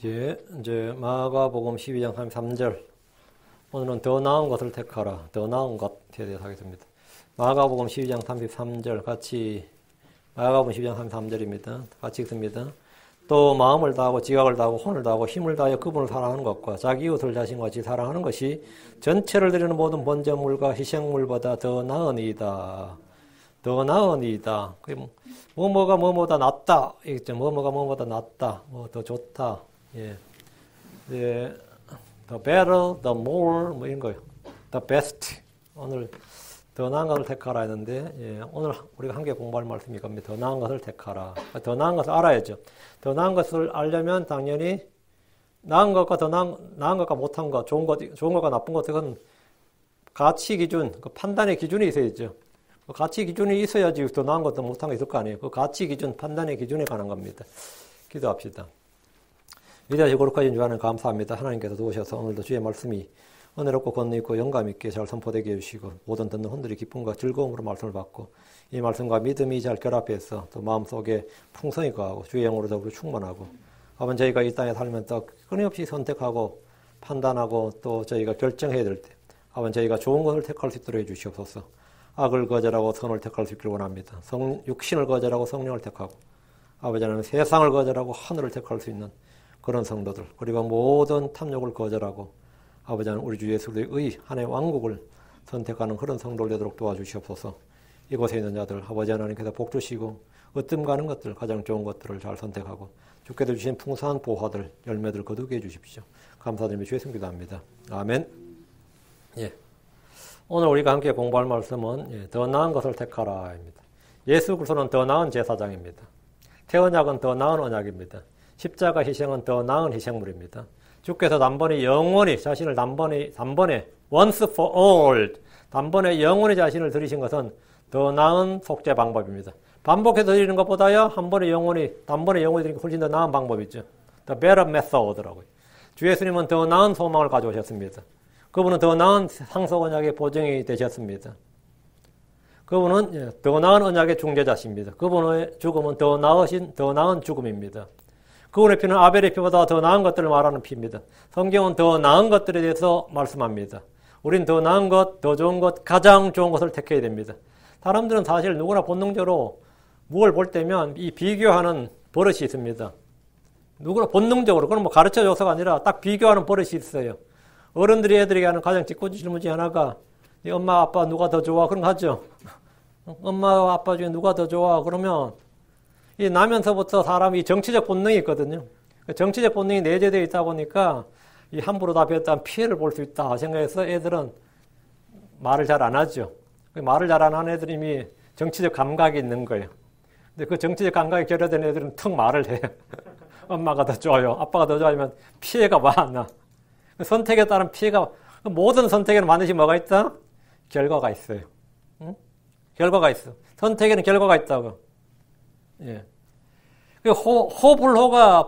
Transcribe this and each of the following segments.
이제 마가복음 12장 33절. 오늘은 더 나은 것을 택하라. 더 나은 것에 대해서 하겠습니다. 마가복음 12장 33절 같이 마가복음 12장 33절입니다. 같이 읽습니다. 또 마음을 다하고 지각을 다하고 혼을 다하고 힘을 다하여 그분을 사랑하는 것과 자기 이웃을 자신과 같이 사랑하는 것이 전체를 드리는 모든 번제물과 희생물보다 더 나으니이다. 더 나으니이다. 뭐뭐가 낫다. 있죠. 뭐뭐가 낫다. 뭐 더 좋다. 예. 예. The better, the more, 뭐 이런 거요. The best. 오늘 더 나은 것을 택하라 했는데, 예. 오늘 우리가 함께 공부할 말씀이 겁니다. 더 나은 것을 택하라. 더 나은 것을 알아야죠. 더 나은 것을 알려면 당연히 나은 것과 더 나은 것과 못한 것, 좋은 것과 나쁜 것, 그건 가치 기준, 그 판단의 기준이 있어야죠. 그 가치 기준이 있어야지 더 나은 것도 못한 거 있을 거 아니에요. 그 가치 기준, 판단의 기준에 관한 겁니다. 기도합시다. 위대하시고 거룩하신 주 하나님 감사합니다. 하나님께서 도우셔서 오늘도 주의 말씀이 은혜롭고 권능 있고 영감 있게 잘 선포되게 해주시고 모든 듣는 혼들이 기쁨과 즐거움으로 말씀을 받고 이 말씀과 믿음이 잘 결합해서 또 마음속에 풍성히 거하고 주의 영으로 더불어 충만하고 아버지 저희가 이 땅에 살면 또 끊임없이 선택하고 판단하고 또 저희가 결정해야 될 때 아버지 저희가 좋은 것을 택할 수 있도록 해주시옵소서. 악을 거절하고 선을 택할 수 있기를 원합니다. 육신을 거절하고 성령을 택하고 아버지 하나님 세상을 거절하고 하늘을 택할 수 있는 그런 성도들 그리고 모든 탐욕을 거절하고 아버지 하나님 우리 주 예수 그리스도의 하나님의 왕국을 선택하는 그런 성도를 되도록 도와주시옵소서. 이곳에 있는 자들 아버지 하나님께서 복 주시고 으뜸 가는 것들 가장 좋은 것들을 잘 선택하고 주께서 주신 풍성한 보화들 열매들 거두게 해주십시오. 감사드리며 주의 이름 기도합니다. 아멘. 예. 오늘 우리가 함께 공부할 말씀은 더 나은 것을 택하라입니다. 예수 그리스도는 더 나은 제사장입니다. 태언약은 더 나은 언약입니다. 십자가 희생은 더 나은 희생물입니다. 주께서 단번에 영원히 자신을 단번에 once for all 단번에 영원히 자신을 드리신 것은 더 나은 속죄 방법입니다. 반복해서 드리는 것보다야 한 번에 단번에 영원히 드리는 게 훨씬 더 나은 방법이죠. The better method라고요. 주 예수님은 더 나은 소망을 가져오셨습니다. 그분은 더 나은 상속 언약의 보증이 되셨습니다. 그분은 더 나은 언약의 중재자십니다. 그분의 죽음은 더 나은 죽음입니다. 그분의 피는 아벨의 피보다 더 나은 것들을 말하는 피입니다. 성경은 더 나은 것들에 대해서 말씀합니다. 우린 더 나은 것, 더 좋은 것, 가장 좋은 것을 택해야 됩니다. 사람들은 사실 누구나 본능적으로 무엇을 볼 때면 이 비교하는 버릇이 있습니다. 누구나 본능적으로, 그건 뭐 가르쳐줘서가 아니라 딱 비교하는 버릇이 있어요. 어른들이 애들에게 하는 가장 짓궂은 질문 중에 하나가 엄마, 아빠 누가 더 좋아? 그런 거 하죠. 엄마, 아빠 중에 누가 더 좋아? 그러면 이 나면서부터 사람이 정치적 본능이 있거든요. 정치적 본능이 내재되어 있다 보니까 이 함부로 답했다면 피해를 볼 수 있다 생각해서 애들은 말을 잘 안 하죠. 말을 잘 안 하는 애들이 이미 정치적 감각이 있는 거예요. 근데 그 정치적 감각이 결여된 애들은 턱 말을 해요. 엄마가 더 좋아요. 아빠가 더 좋아하면 피해가 많아. 선택에 따른 피해가, 모든 선택에는 반드시 뭐가 있다? 결과가 있어요. 응? 결과가 있어. 선택에는 결과가 있다고. 예. 호불호가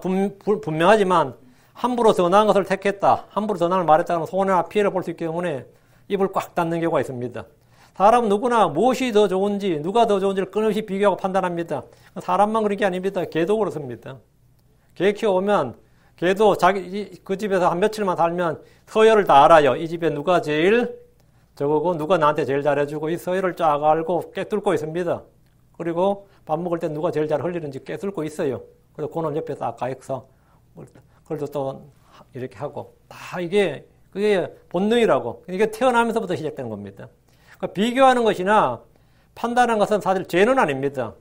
분명하지만 함부로 더 나은 것을 택했다. 함부로 더 나은 것을 말했다면 손해나 피해를 볼 수 있기 때문에 입을 꽉 닫는 경우가 있습니다. 사람은 누구나 무엇이 더 좋은지, 누가 더 좋은지를 끊임없이 비교하고 판단합니다. 사람만 그런 게 아닙니다. 개도 그렇습니다. 개 키워보면 개도 그 집에서 한 며칠만 살면 서열을 다 알아요. 이 집에 누가 제일 저거고 누가 나한테 제일 잘해주고 이 서열을 쫙 알고 꿰뚫고 있습니다. 그리고 밥 먹을 때 누가 제일 잘 흘리는지 꿰뚫고 있어요. 그래서 그놈 옆에 딱 가있어. 그걸 또 이렇게 하고. 다 그게 본능이라고. 이게 태어나면서부터 시작되는 겁니다. 그러니까 비교하는 것이나 판단하는 것은 사실 죄는 아닙니다.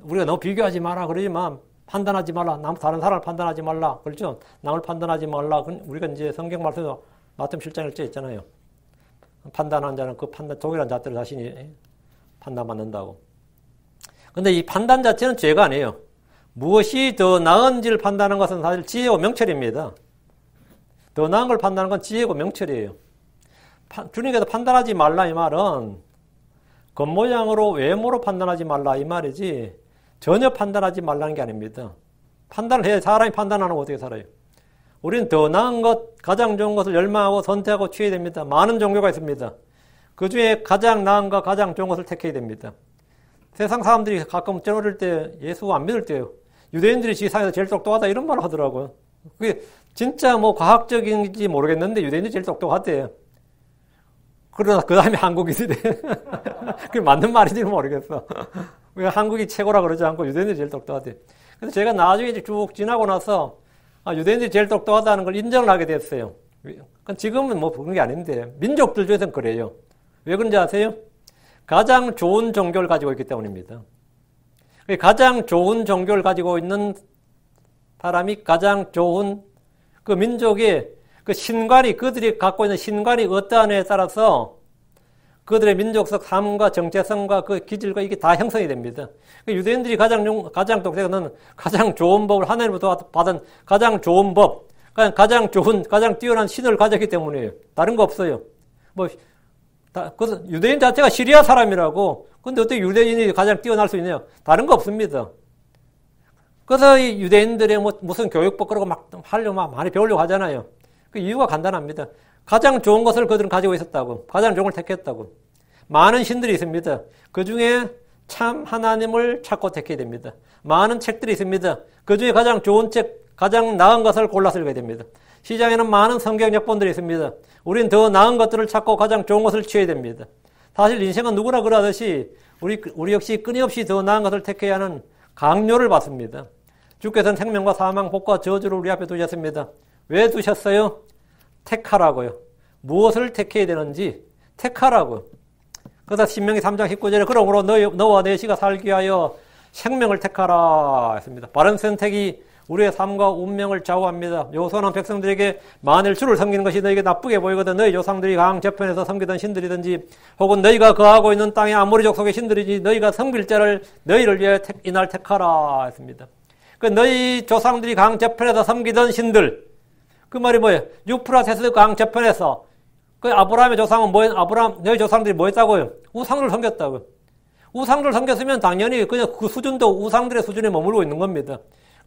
우리가 너무 비교하지 마라 그러지만 판단하지 말라. 다른 사람을 판단하지 말라. 그렇죠? 남을 판단하지 말라. 우리가 이제 성경 말씀에서 마태복음 7장 1절 있잖아요. 판단하는 자는 그 동일한 잣대로 자신이 판단받는다고. 근데 이 판단 자체는 죄가 아니에요. 무엇이 더 나은지를 판단하는 것은 사실 지혜고 명철입니다. 더 나은 걸 판단하는 건 지혜고 명철이에요. 주님께서 판단하지 말라 이 말은 겉모양으로 외모로 판단하지 말라 이 말이지 전혀 판단하지 말라는 게 아닙니다. 판단을 해야 사람이 판단하는 거 어떻게 살아요? 우리는 더 나은 것, 가장 좋은 것을 열망하고 선택하고 취해야 됩니다. 많은 종교가 있습니다. 그 중에 가장 나은 것, 가장 좋은 것을 택해야 됩니다. 세상 사람들이 가끔 어릴 때 예수 안 믿을 때요. 유대인들이 지상에서 제일 똑똑하다 이런 말을 하더라고요. 그게 진짜 뭐 과학적인지 모르겠는데 유대인들이 제일 똑똑하대요. 그러나 그 다음에 한국인들이 그게 맞는 말인지는 모르겠어. 왜 한국이 최고라 그러지 않고 유대인들이 제일 똑똑하대요. 그래서 제가 나중에 쭉 지나고 나서 유대인들이 제일 똑똑하다는 걸 인정을 하게 됐어요. 지금은 뭐 그런 게 아닌데 민족들 중에서는 그래요. 왜 그런지 아세요? 가장 좋은 종교를 가지고 있기 때문입니다. 가장 좋은 종교를 가지고 있는 사람이 가장 좋은 그 민족의 그 신관이, 그들이 갖고 있는 신관이 어떠하냐에 따라서 그들의 민족적 삶과 정체성과 그 기질과 이게 다 형성이 됩니다. 유대인들이 가장 똑똑한 가장 좋은 법을 하나님으로부터 받은 가장 좋은 법, 가장 좋은, 가장 뛰어난 신을 가졌기 때문이에요. 다른 거 없어요. 유대인 자체가 시리아 사람이라고. 근데 어떻게 유대인이 가장 뛰어날 수 있냐요? 다른 거 없습니다. 그래서 이 유대인들의 무슨 교육법 그러고 막 많이 배우려고 하잖아요. 그 이유가 간단합니다. 가장 좋은 것을 그들은 가지고 있었다고. 가장 좋은 걸 택했다고. 많은 신들이 있습니다. 그 중에 참 하나님을 찾고 택해야 됩니다. 많은 책들이 있습니다. 그 중에 가장 좋은 책, 가장 나은 것을 골라서 읽어야 됩니다. 시장에는 많은 성경 역본들이 있습니다. 우린 더 나은 것들을 찾고 가장 좋은 것을 취해야 됩니다. 사실 인생은 누구나 그러듯이 우리 역시 끊임없이 더 나은 것을 택해야 하는 강요를 받습니다. 주께서는 생명과 사망, 복과 저주를 우리 앞에 두셨습니다. 왜 두셨어요? 택하라고요. 무엇을 택해야 되는지 택하라고. 그래서 신명기 3장 19절에 그러므로 너와 내 씨가 살기 위하여 생명을 택하라 했습니다. 바른 선택이 우리의 삶과 운명을 좌우합니다. 여호수아는 백성들에게 만일 주를 섬기는 것이 너에게 나쁘게 보이거든 너희 조상들이 강 저편에서 섬기던 신들이든지 혹은 너희가 거하고 있는 땅의 아모리 족속의 신들이지 너희가 섬길 자를 너희를 위해 이날 택하라 했습니다. 그 너희 조상들이 강 저편에서 섬기던 신들, 그 말이 뭐예요? 유프라테스 강 저편에서 그 아브라함의 조상은 너희 조상들이 뭐 했다고요? 우상을 섬겼다고요. 우상을 섬겼으면 당연히 그냥 그 수준도 우상들의 수준에 머물고 있는 겁니다.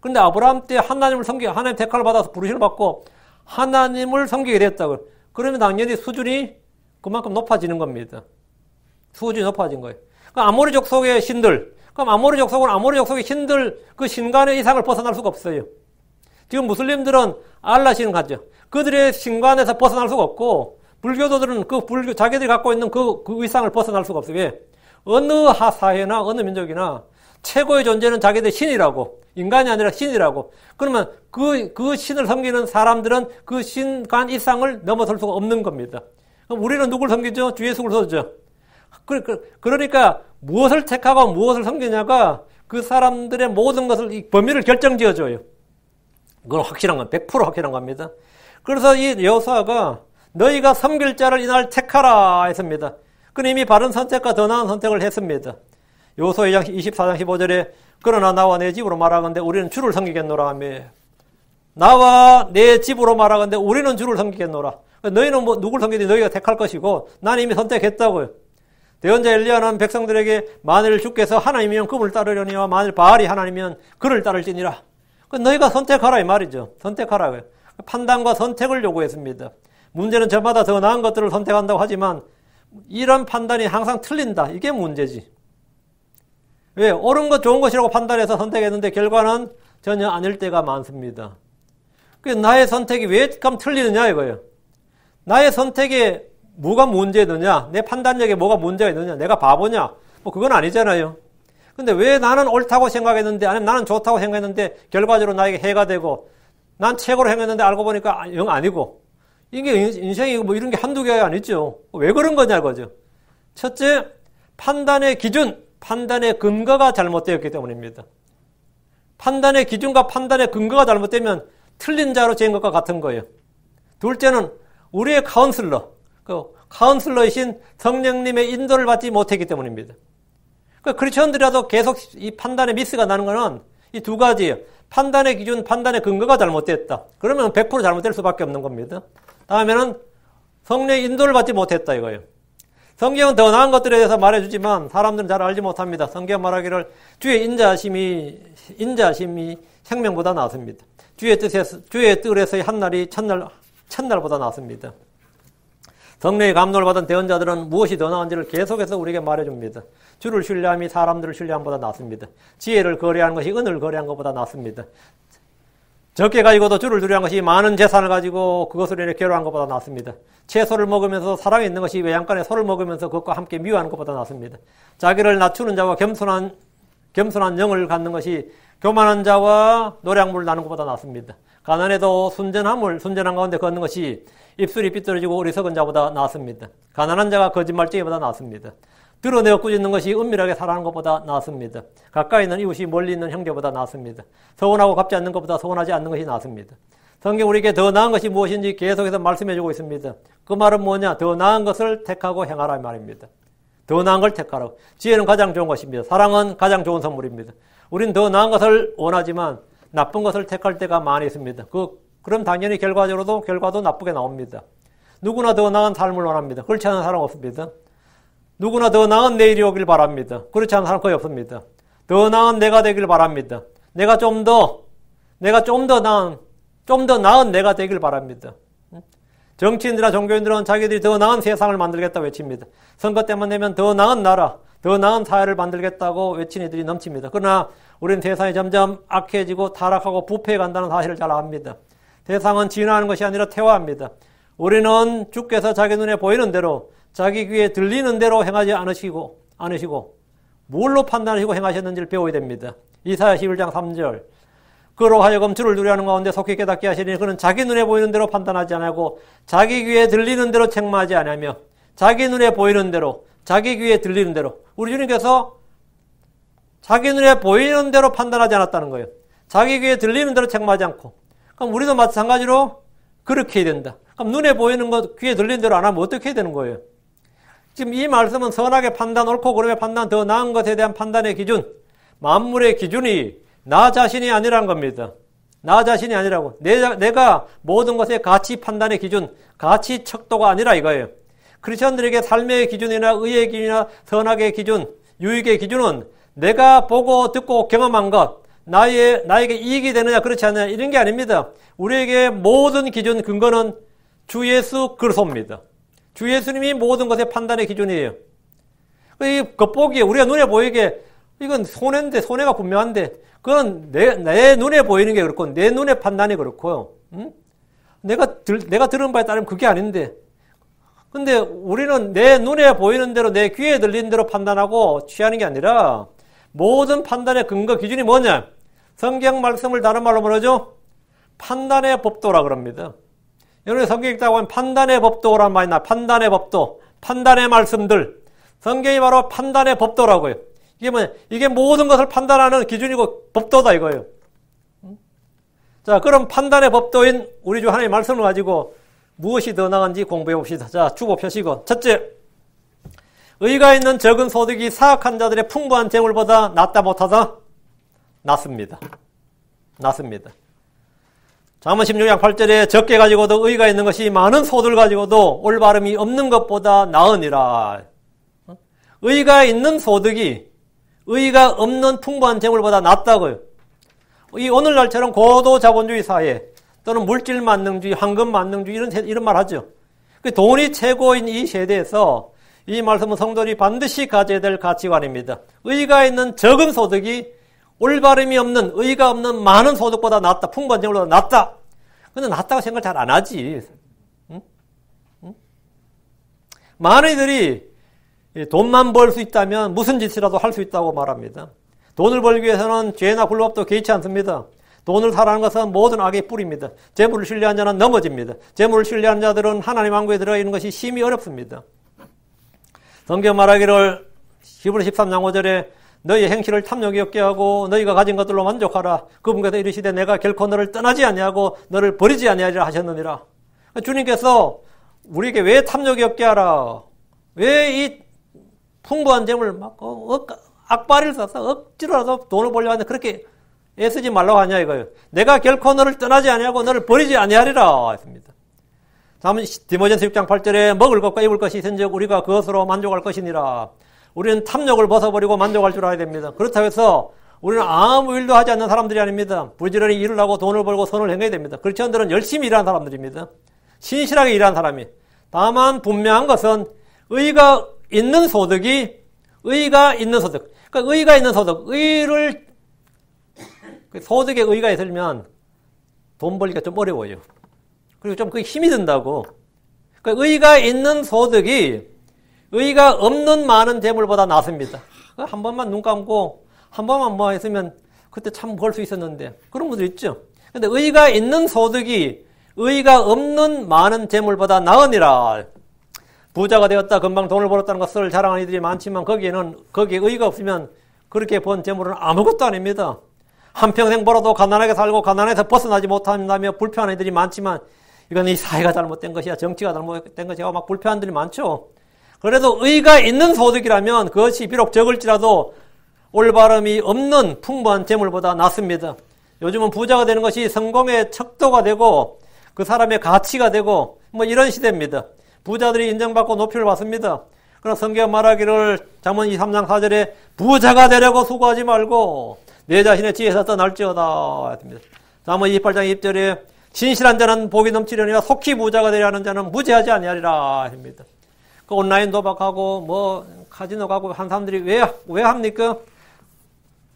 그런데 아브라함 때 하나님 택함을 받아서 부르심을 받고 하나님을 섬기게 됐다고요. 그러면 당연히 수준이 그만큼 높아지는 겁니다. 수준이 높아진 거예요. 그럼 아모리 족속의 신들, 그럼 아모리 족속의 신들 그 신관의 이상을 벗어날 수가 없어요. 지금 무슬림들은 알라 신을 가죠. 그들의 신관에서 벗어날 수가 없고 불교도들은 자기들이 갖고 있는 그 이상을 벗어날 수가 없어요. 왜? 어느 사회나 어느 민족이나 최고의 존재는 자기들 신이라고, 인간이 아니라 신이라고. 그러면 그 신을 섬기는 사람들은 그 신관 이상을 넘어설 수가 없는 겁니다. 그럼 우리는 누굴 섬기죠? 주 예수를 섬기죠. 그러니까 무엇을 택하고 무엇을 섬기냐가 그 사람들의 모든 것을, 이 범위를 결정지어줘요. 그건 확실한 건 100% 확실한 겁니다. 그래서 이 여호수아가 너희가 섬길 자를 이날 택하라 했습니다. 그는 이미 바른 선택과 더 나은 선택을 했습니다. 여호수아 24장 15절에 그러나 나와 내 집으로 말하건대 우리는 주를 섬기겠노라 하며, 나와 내 집으로 말하건대 우리는 주를 섬기겠노라. 너희는 누굴 섬기든지 너희가 택할 것이고 나는 이미 선택했다고요. 대언자 엘리야는 백성들에게 만일 주께서 하나님이면 그분을 따르려니와 만일 바알이 하나님이면 그를 따를지니라. 너희가 선택하라 이 말이죠. 선택하라고요. 판단과 선택을 요구했습니다. 문제는 저마다 더 나은 것들을 선택한다고 하지만 이런 판단이 항상 틀린다. 이게 문제지. 왜? 옳은 것, 좋은 것이라고 판단해서 선택했는데 결과는 전혀 아닐 때가 많습니다. 나의 선택이 왜 참 틀리느냐 이거예요. 나의 선택에 뭐가 문제느냐, 내 판단력에 뭐가 문제가 있느냐, 내가 바보냐, 그건 아니잖아요. 근데 왜 나는 옳다고 생각했는데, 아니면 나는 좋다고 생각했는데 결과적으로 나에게 해가 되고, 난 최고로 행했는데 알고 보니까 영 아니고, 이게 인생이 이런 게 한두 개가 아니죠. 왜 그런 거냐고죠. 첫째, 판단의 기준, 판단의 근거가 잘못되었기 때문입니다. 판단의 기준과 판단의 근거가 잘못되면 틀린 자로 재인 것과 같은 거예요. 둘째는 우리의 카운슬러, 카운슬러이신 성령님의 인도를 받지 못했기 때문입니다. 크리스천들이라도 계속 이 판단의 미스가 나는 것은 이 두 가지예요. 판단의 기준, 판단의 근거가 잘못됐다. 그러면 100% 잘못될 수밖에 없는 겁니다. 다음에는 성령의 인도를 받지 못했다 이거예요. 성경은 더 나은 것들에 대해서 말해주지만 사람들은 잘 알지 못합니다. 성경 말하기를 주의 인자하심이 생명보다 낫습니다. 주의 뜻에서의 한날이 천날보다 낫습니다. 성령의 감동을 받은 대언자들은 무엇이 더 나은지를 계속해서 우리에게 말해줍니다. 주를 신뢰함이 사람들을 신뢰함보다 낫습니다. 지혜를 거래하는 것이 은을 거래하는 것보다 낫습니다. 적게 가지고도 주를 두려한 것이 많은 재산을 가지고 그것으로 인해 괴로워하는 것보다 낫습니다. 채소를 먹으면서 사랑이 있는 것이 외양간에 소를 먹으면서 그것과 함께 미워하는 것보다 낫습니다. 자기를 낮추는 자와 겸손한 영을 갖는 것이 교만한 자와 노량물을 나누는 것보다 낫습니다. 가난해도 순전한 가운데 걷는 것이 입술이 삐뚤어지고 어리석은 자보다 낫습니다. 가난한 자가 거짓말쟁이보다 낫습니다. 드러내어 꾸짖는 것이 은밀하게 살아가는 것보다 낫습니다. 가까이 있는 이웃이 멀리 있는 형제보다 낫습니다. 서운하고 갚지 않는 것보다 서운하지 않는 것이 낫습니다. 성경 우리에게 더 나은 것이 무엇인지 계속해서 말씀해주고 있습니다. 그 말은 뭐냐? 더 나은 것을 택하고 행하라 이 말입니다. 더 나은 걸 택하라고. 지혜는 가장 좋은 것입니다. 사랑은 가장 좋은 선물입니다. 우린 더 나은 것을 원하지만 나쁜 것을 택할 때가 많이 있습니다. 그럼 당연히 결과도 나쁘게 나옵니다. 누구나 더 나은 삶을 원합니다. 그렇지 않은 사람 없습니다. 누구나 더 나은 내일이 오길 바랍니다. 그렇지 않은 사람 거의 없습니다. 더 나은 내가 되길 바랍니다. 내가 좀 더 나은 내가 되길 바랍니다. 정치인들이나 종교인들은 자기들이 더 나은 세상을 만들겠다고 외칩니다. 선거 때만 되면 더 나은 나라, 더 나은 사회를 만들겠다고 외치는 이들이 넘칩니다. 그러나 우리는 세상이 점점 악해지고 타락하고 부패해 간다는 사실을 잘 압니다. 세상은 진화하는 것이 아니라 퇴화합니다. 우리는 주께서 자기 눈에 보이는 대로 자기 귀에 들리는 대로 행하지 않으시고 뭘로 판단하시고 행하셨는지를 배워야 됩니다. 이사야 11장 3절 그로 하여금 주를 두려워하는 가운데 속히 깨닫게 하시니 그는 자기 눈에 보이는 대로 판단하지 않고 자기 귀에 들리는 대로 책망하지 아니하며 자기 눈에 보이는 대로 자기 귀에 들리는 대로 우리 주님께서 자기 눈에 보이는 대로 판단하지 않았다는 거예요. 자기 귀에 들리는 대로 책망하지 않고 그럼 우리도 마찬가지로 그렇게 해야 된다. 그럼 눈에 보이는 것 귀에 들리는 대로 안 하면 어떻게 해야 되는 거예요? 지금 이 말씀은 선하게 판단, 옳고 그름의 판단, 더 나은 것에 대한 판단의 기준, 만물의 기준이 나 자신이 아니라는 겁니다. 나 자신이 아니라고. 내가 모든 것의 가치 판단의 기준, 가치 척도가 아니라 이거예요. 크리스천들에게 삶의 기준이나 의의 기준이나 선악의 기준, 유익의 기준은 내가 보고 듣고 경험한 것, 나에게 이익이 되느냐 그렇지 않느냐 이런 게 아닙니다. 우리에게 모든 기준 근거는 주 예수 그리스도입니다. 주 예수님이 모든 것의 판단의 기준이에요. 이 겉보기에 우리가 눈에 보이게 이건 손해인데 손해가 분명한데 그건 내 눈에 보이는 게 그렇고 내 눈의 판단이 그렇고요. 응? 내가 들은 바에 따르면 그게 아닌데 근데 우리는 내 눈에 보이는 대로 내 귀에 들리는 대로 판단하고 취하는 게 아니라 모든 판단의 근거 기준이 뭐냐? 성경 말씀을 다른 말로 뭐라죠? 판단의 법도라 그럽니다. 여러분 성경 읽다 보면 판단의 법도라는 말이 나와요. 판단의 법도, 판단의 말씀들. 성경이 바로 판단의 법도라고요. 이게 뭐냐? 이게 모든 것을 판단하는 기준이고 법도다 이거예요. 자, 그럼 판단의 법도인 우리 주 하나님의 말씀을 가지고 무엇이 더 나은지 공부해 봅시다. 자, 주보 펴시고. 첫째, 의가 있는 적은 소득이 사악한 자들의 풍부한 재물보다 낫다 못하다? 낫습니다. 낫습니다. 잠언 16장 8절에 적게 가지고도 의가 있는 것이 많은 소득을 가지고도 올바름이 없는 것보다 나으니라. 의가 있는 소득이 의가 없는 풍부한 재물보다 낫다고요. 이 오늘날처럼 고도 자본주의 사회 또는 물질 만능주의, 황금 만능주의 이런 말 하죠. 돈이 최고인 이 세대에서 이 말씀은 성도들이 반드시 가져야 될 가치관입니다. 의가 있는 적은 소득이 올바름이 없는, 의가 없는 많은 소득보다 낫다. 풍부한 재물보다 낫다. 근데 낫다고 생각을 잘 안 하지. 응? 응? 많은 이들이 돈만 벌 수 있다면 무슨 짓이라도 할 수 있다고 말합니다. 돈을 벌기 위해서는 죄나 불법도 개의치 않습니다. 돈을 사라는 것은 모든 악의 뿌리입니다. 재물을 신뢰한 자는 넘어집니다. 재물을 신뢰하는 자들은 하나님 왕국에 들어가 있는 것이 심히 어렵습니다. 성경 말하기를 히브리 13장 5절에 너희의 행실을 탐욕이 없게 하고 너희가 가진 것들로 만족하라. 그분께서 이르시되 내가 결코 너를 떠나지 아니하고 너를 버리지 아니하리라 하셨느니라. 주님께서 우리에게 왜 탐욕이 없게 하라? 왜 이 풍부한 재물 막 악바리를 써서 억지로라도 돈을 벌려고 하는데 그렇게 애쓰지 말라고 하냐 이거예요. 내가 결코 너를 떠나지 아니하고 너를 버리지 아니하리라 했습니다. 다음 디모데전서 6장 8절에 먹을 것과 입을 것이 있은즉 우리가 그것으로 만족할 것이니라. 우리는 탐욕을 벗어버리고 만족할 줄 알아야 됩니다. 그렇다고 해서 우리는 아무 일도 하지 않는 사람들이 아닙니다. 부지런히 일을 하고 돈을 벌고 선을 행해야 됩니다. 크리스천들은 열심히 일하는 사람들입니다. 신실하게 일하는 사람이. 다만 분명한 것은 의가 있는 소득이 의가 있는 소득. 그러니까 의가 있는 소득. 소득에 의가 있으면 돈 벌기가 좀 어려워요. 그리고 좀 그게 힘이 든다고. 그러니까 의가 있는 소득이 의가 없는 많은 재물보다 낫습니다. 한 번만 눈 감고 한 번만 뭐 했으면 그때 참 벌 수 있었는데 그런 분들 있죠. 근데 의가 있는 소득이 의가 없는 많은 재물보다 나으니라. 부자가 되었다, 금방 돈을 벌었다는 것을 자랑하는 이들이 많지만 거기에 의가 없으면 그렇게 번 재물은 아무것도 아닙니다. 한평생 벌어도 가난하게 살고 가난해서 벗어나지 못한다며 불평하는 이들이 많지만 이건 이 사회가 잘못된 것이야, 정치가 잘못된 것이야 막 불평하는 들이 많죠. 그래도 의가 있는 소득이라면 그것이 비록 적을지라도 올바름이 없는 풍부한 재물보다 낫습니다. 요즘은 부자가 되는 것이 성공의 척도가 되고 그 사람의 가치가 되고 뭐 이런 시대입니다. 부자들이 인정받고 높이를 받습니다. 그러나 성경 말하기를 잠언 23장 4절에 부자가 되려고 수고하지 말고 내 자신의 지혜에서 떠날지어다. 잠언 28장 2절에 진실한 자는 복이 넘치려니와 속히 부자가 되려 하는 자는 무죄하지 아니하리라 합니다. 그 온라인 도박하고 뭐 카지노 가고 한 사람들이 왜 합니까?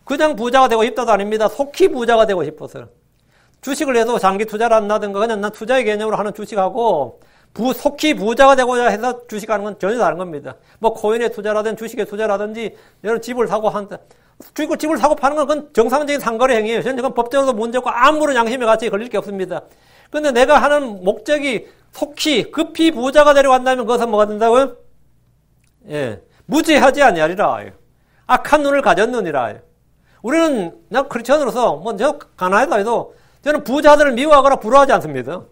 그냥 부자가 되고 싶다도 아닙니다. 속히 부자가 되고 싶어서. 주식을 해도 장기 투자를 한다든가 그냥 난 투자의 개념으로 하는 주식하고 속히 부자가 되고자 해서 주식하는 건 전혀 다른 겁니다. 뭐 코인에 투자라든지 주식에 투자라든지 여러 집을 사고 한다. 집을 사고 파는 건 그건 정상적인 상거래 행위예요. 그건 법적으로도 문제 없고 아무런 양심의 가치에 걸릴 게 없습니다. 근데 내가 하는 목적이 속히 급히 부자가 되려고 한다면 그것은 뭐가 된다고요? 예, 무죄하지 아니하리라. 악한 눈을 가졌느니라. 우리는 나 크리스천으로서 뭐 저 가난하다 해도 저는 부자들을 미워하거나 부러워하지 않습니다.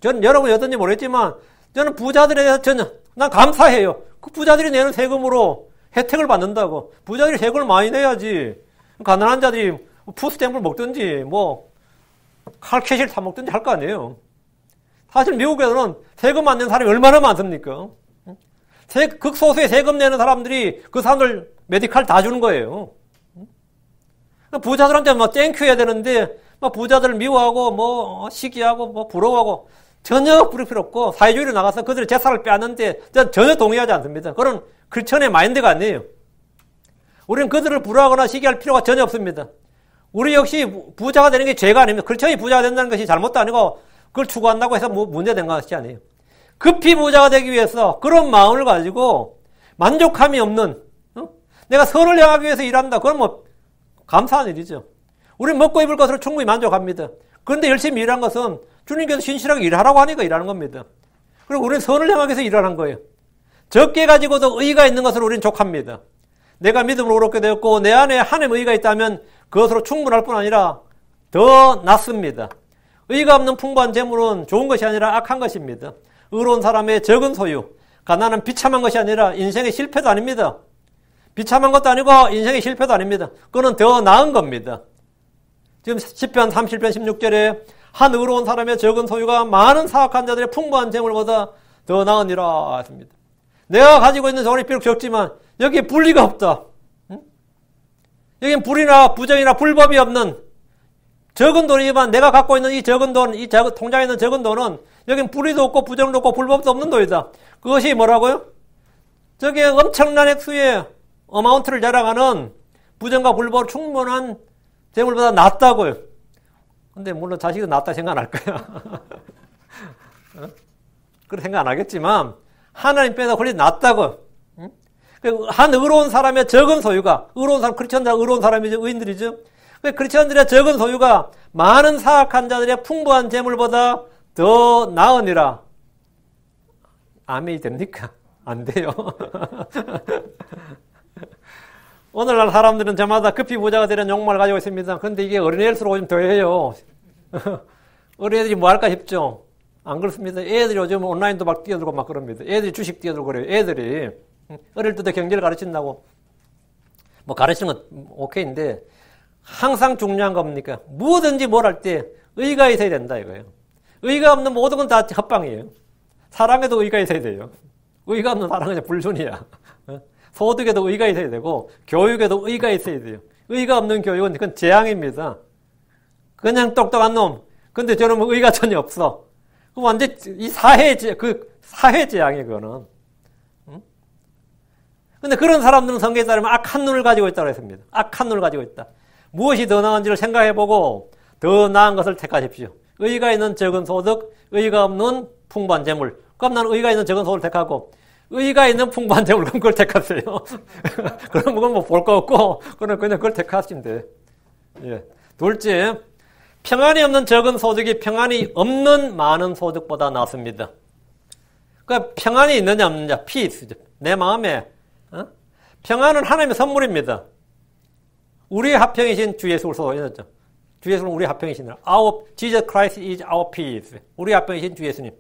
저는 여러분이 어떤지 모르겠지만 저는 부자들에 대해서 전혀 난 감사해요. 그 부자들이 내는 세금으로 혜택을 받는다고. 부자들이 세금을 많이 내야지. 가난한 자들이 푸스탬프를 먹든지 뭐 칼캐시를 사 먹든지 할 거 아니에요. 사실 미국에서는 세금 안 내는 사람이 얼마나 많습니까? 극소수의 세금 내는 사람들이 그 사람들 메디칼 다 주는 거예요. 부자들한테 막 땡큐 해야 되는데 막 부자들을 미워하고 뭐 시기하고 뭐 부러워하고 전혀 부를 필요 없고 사회주의로 나가서 그들의 재산을 빼앗는데 전혀 동의하지 않습니다. 그런 크리스천의 마인드가 아니에요. 우리는 그들을 부러워하거나 시기할 필요가 전혀 없습니다. 우리 역시 부자가 되는 게 죄가 아닙니다. 크리스천이 부자가 된다는 것이 잘못도 아니고 그걸 추구한다고 해서 문제된 것이 아니에요. 급히 부자가 되기 위해서 그런 마음을 가지고 만족함이 없는 내가 선을 향하기 위해서 일한다. 그건 뭐 감사한 일이죠. 우리는 먹고 입을 것으로 충분히 만족합니다. 그런데 열심히 일한 것은 주님께서 신실하게 일하라고 하니까 일하는 겁니다. 그리고 우리는 선을 향하기 위해서 일하는 거예요. 적게 가지고도 의가 있는 것으로 우리는 족합니다. 내가 믿음으로 그렇게 되었고 내 안에 하나님의 의가 있다면 그것으로 충분할 뿐 아니라 더 낫습니다. 의가 없는 풍부한 재물은 좋은 것이 아니라 악한 것입니다. 의로운 사람의 적은 소유, 가난은 비참한 것이 아니라 인생의 실패도 아닙니다. 비참한 것도 아니고 인생의 실패도 아닙니다. 그거는 더 나은 겁니다. 지금 시편 30편 16절에 한 의로운 사람의 적은 소유가 많은 사악한 자들의 풍부한 재물보다 더 나으니라 했습니다. 내가 가지고 있는 돈이 비록 적지만 여기에 불리가 없다. 여기엔 불이나 부정이나 불법이 없는 적은 돈이지만 내가 갖고 있는 이 적은 돈, 이 통장에 있는 적은 돈은 여긴 불의도 없고 부정도 없고 불법도 없는 돈이다. 그것이 뭐라고요? 저게 엄청난 액수의 어마운트를 자랑하는 부정과 불법 충분한 재물보다 낫다고요. 근데 물론 자식은 낫다 생각 안 할 거야. 그런 생각 안 하겠지만 하나님 빼다 훨씬 낫다고. 한 의로운 사람의 적은 소유가 의로운 사람, 크리스천들 의로운 사람이죠. 의인들이죠. 크리스천들의 적은 소유가 많은 사악한 자들의 풍부한 재물보다 더 나으니라. 아멘이 됩니까? 안 돼요. 오늘날 사람들은 저마다 급히 부자가 되는 욕망을 가지고 있습니다. 그런데 이게 어린애일수록 요즘 더해요. 어린애들이 뭐 할까 싶죠? 안 그렇습니다. 애들이 요즘 온라인도 막 뛰어들고 막 그럽니다. 애들이 주식 뛰어들고 그래요. 애들이. 어릴 때도 경제를 가르친다고. 뭐 가르치는 건 오케이인데 항상 중요한 거 뭡니까? 뭐든지 뭘 할 때 의가 있어야 된다 이거예요. 의가 없는 모든 건 다 헛방이에요. 사랑에도 의가 있어야 돼요. 의가 없는 사랑은 그냥 불순이야. 소득에도 의가 있어야 되고 교육에도 의가 있어야 돼요. 의가 없는 교육은 그건 재앙입니다. 그냥 똑똑한 놈. 근데 저는 뭐 의가 전혀 없어. 그럼 완전 이 사회 재앙이에요, 그거는. 근데 그런 사람들은 성경에 따르면 악한 눈을 가지고 있다고 했습니다. 악한 눈을 가지고 있다. 무엇이 더 나은지를 생각해보고 더 나은 것을 택하십시오. 의의가 있는 적은 소득, 의의가 없는 풍부한 재물. 그럼 나는 의의가 있는 적은 소득을 택하고, 의의가 있는 풍부한 재물, 그럼 그걸 택하세요. 그럼 그건 뭐 볼 거 없고, 그냥 그걸 택하시면 돼. 예. 둘째, 평안이 없는 적은 소득이 평안이 없는 많은 소득보다 낫습니다. 그러니까 평안이 있느냐 없느냐, peace. 내 마음에. 평안은 하나님의 선물입니다. 우리의 화평이신 주 예수를 소개했죠. 주 예수는 우리의 화평이시니라. Jesus Christ is our peace. 우리의 화평이신 주 예수님.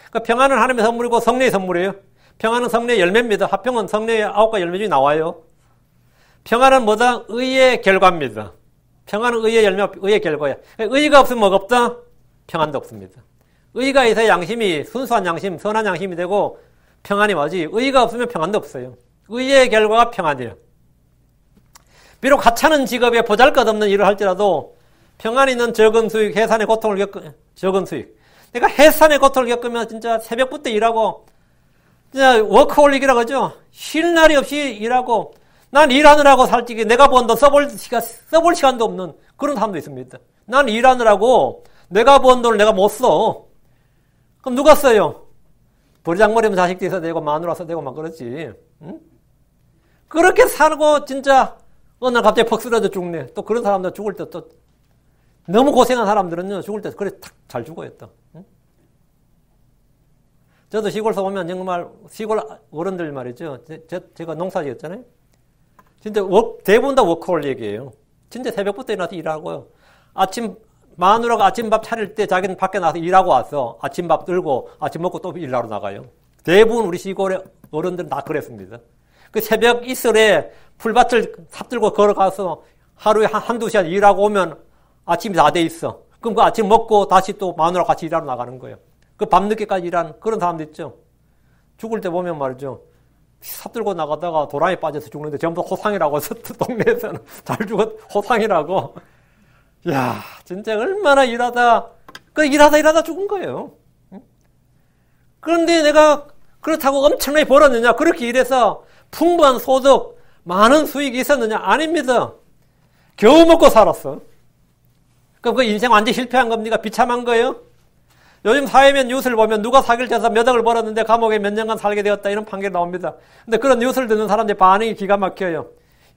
그러니까 평안은 하나님의 선물이고 성령의 선물이에요. 평안은 성령의 열매입니다. 화평은 성령의 9가지 열매 중에 나와요. 평안은 뭐다? 의의 결과입니다. 평안은 의의 열매, 의의 결과야. 의의가 없으면 뭐가 없다? 평안도 없습니다. 의의가 있어야 양심이 순수한 양심, 선한 양심이 되고 평안이 와지. 의의가 없으면 평안도 없어요. 의의 결과가 평안이에요. 비록 하찮은 직업에 보잘것없는 일을 할지라도 평안이 있는 적은 수익, 해산의 고통을 적은 수익. 내가 해산의 고통을 겪으면 진짜 새벽부터 일하고 진짜 워커홀릭이라고 하죠. 쉴 날이 없이 일하고 난 일하느라고 솔직히 내가 번 돈 써볼 시간도 없는 그런 사람도 있습니다. 난 일하느라고 내가 번 돈을 내가 못 써. 그럼 누가 써요? 버리장머리면 자식도 있어야 되고 마누라 써야 되고 막 그러지. 응? 그렇게 살고 진짜 어느 날 갑자기 퍽 쓰러져 죽네. 또 그런 사람들 죽을 때 또 너무 고생한 사람들은요 죽을 때 그래 탁 잘 죽어요 또. 응? 저도 시골서 오면 정말 시골 어른들 말이죠. 제가 농사지었잖아요. 진짜 대부분 다 워커홀릭이에요. 진짜 새벽부터 일어나서 일하고요. 마누라가 아침밥 차릴 때 자기는 밖에 나가서 일하고 와서 아침밥 들고 아침 먹고 또 일하러 나가요. 대부분 우리 시골의 어른들은 다 그랬습니다. 그 새벽 이슬에 풀밭을 삽들고 걸어가서 하루에 한두 시간 일하고 오면 아침이 다 돼 있어. 그럼 그 아침 먹고 다시 또 마누라 같이 일하러 나가는 거예요. 그 밤늦게까지 일하는 그런 사람도 있죠. 죽을 때 보면 말이죠. 삽들고 나가다가 도랑에 빠져서 죽는데 전부 호상이라고 해서 동네에서는 잘 죽었, 호상이라고. 야 진짜 얼마나 일하다 죽은 거예요. 그런데 내가 그렇다고 엄청나게 벌었느냐? 그렇게 일해서 풍부한 소득, 많은 수익이 있었느냐? 아닙니다. 겨우 먹고 살았어. 그럼 그 인생 완전히 실패한 겁니까? 비참한 거예요? 요즘 사회면 뉴스를 보면 누가 사기를 쳐서 몇 억을 벌었는데 감옥에 몇 년간 살게 되었다 이런 판결이 나옵니다. 근데 그런 뉴스를 듣는 사람들 반응이 기가 막혀요.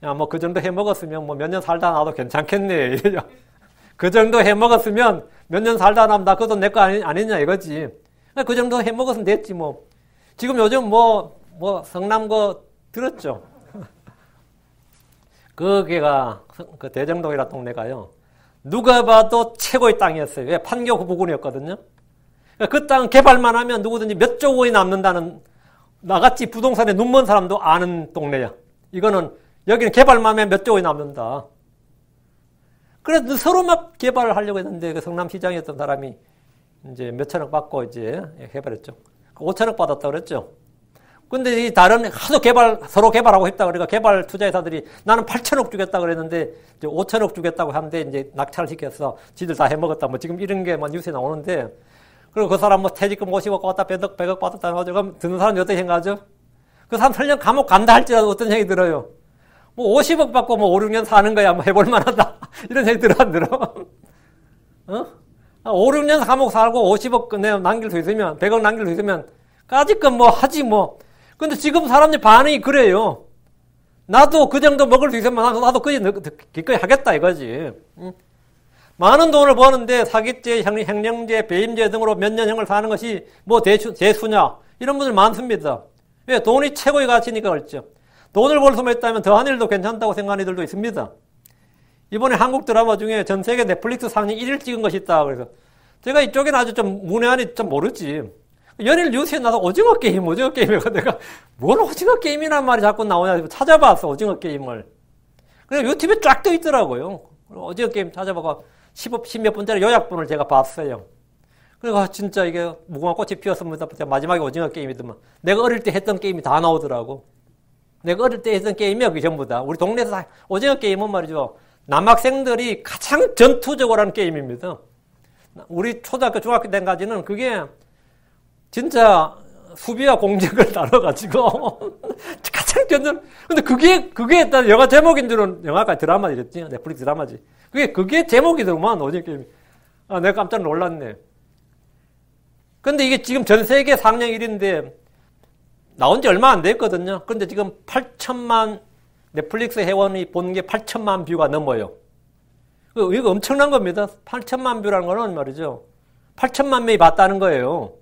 야, 뭐 그 정도 해 먹었으면 뭐 몇 년 살다 나도 괜찮겠네. 이래요. 그 정도 해 먹었으면 몇 년 살다 나면 나 그 돈 내 거 아니냐 이거지. 그 정도 해 먹었으면 됐지 뭐. 지금 요즘 뭐 성남고 들었죠? 거기가 그 대정동이라 동네가요. 누가 봐도 최고의 땅이었어요. 왜? 판교 부근이었거든요. 그 땅 개발만 하면 누구든지 몇 조 원이 남는다는 나같이 부동산에 눈먼 사람도 아는 동네야. 이거는 여기는 개발만 하면 몇 조 원이 남는다. 그래서 서로 막 개발을 하려고 했는데 그 성남시장이었던 사람이 이제 몇천억 받고 이제 개발했죠. 5천억 받았다고 그랬죠. 근데 이 다른 하도 서로 개발하고 했다 그러니까 개발 투자회사들이 나는 8천억 주겠다 그랬는데 이제 5천억 주겠다고 하는데 이제 낙찰을 시켰어. 지들 다 해먹었다. 뭐 지금 이런 게 막 뉴스에 나오는데 그리고 그 사람 뭐 퇴직금 50억 받았다 100억 받았다 하죠. 그럼 듣는 사람이 어떻게 생각하죠? 그 사람 설령 감옥 간다 할지라도 어떤 생각이 들어요? 뭐 50억 받고 뭐 5, 6년 사는 거야. 뭐 해볼 만하다. 이런 생각이 들어 안 들어? 5, 6년 감옥 살고 50억 남길 수 있으면 100억 남길 수 있으면 까짓건 뭐 하지 뭐. 근데 지금 사람들 반응이 그래요. 나도 그 정도 먹을 수 있으면 나도 기꺼이 하겠다 이거지. 많은 돈을 버는데 사기죄, 횡령죄, 배임죄 등으로 몇 년형을 사는 것이 뭐 재수냐 이런 분들 많습니다. 왜? 돈이 최고의 가치니까 그렇죠. 돈을 벌 수만 있다면 더한 일도 괜찮다고 생각하는 이들도 있습니다. 이번에 한국 드라마 중에 전 세계 넷플릭스 상위 1위를 찍은 것이 있다. 그래서 제가 이쪽에는 아주 좀 문외한이 좀 모르지. 연일 뉴스에 나서 오징어 게임이가 내가 뭘 오징어 게임이란 말이 자꾸 나오냐 찾아봤어 오징어 게임을. 그래서 유튜브에 쫙 떠 있더라고요. 오징어 게임 찾아보고 10몇 분짜리 요약본을 제가 봤어요. 그래서 진짜 이게 무궁화 꽃이 피었습니다. 마지막에 오징어 게임이더만 내가 어릴 때 했던 게임이 다 나오더라고. 내가 어릴 때 했던 게임이 여기 전부 다. 우리 동네에서 오징어 게임은 말이죠. 남학생들이 가장 전투적으로 하는 게임입니다. 우리 초등학교, 중학교 때까지는 그게 진짜 수비와 공격을 다뤄가지고 가장 전전. 근데 그게 일단 영화 제목인 줄은 영화가 드라마였지. 넷플릭스 드라마지. 그게 제목이더만 오징어 게임. 내가 깜짝 놀랐네. 근데 이게 지금 전 세계 상영 1위인데 나온 지 얼마 안 됐거든요. 근데 지금 8천만 넷플릭스 회원이 본 게 8천만 뷰가 넘어요. 이거 엄청난 겁니다. 8천만 뷰라는 거는 말이죠. 8천만 명이 봤다는 거예요.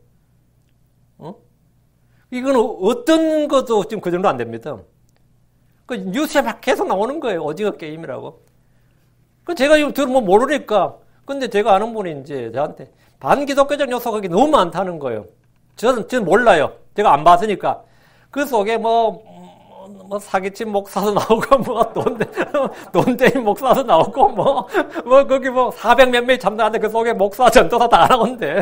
이건 어떤 것도 지금 그 정도 안 됩니다. 그 뉴스에 막 계속 나오는 거예요. 오징어 게임이라고. 그 제가 이거 모르니까. 근데 제가 아는 분이 이제 저한테 반기독교적 요소가 너무 많다는 거예요. 저는 몰라요. 제가 안 봤으니까. 그 속에 뭐 사기친 목사도 나오고, 돈대인 목사도 나오고, 거기 400 몇 명이 참가하는데 그 속에 목사, 전도사 다 나오는데.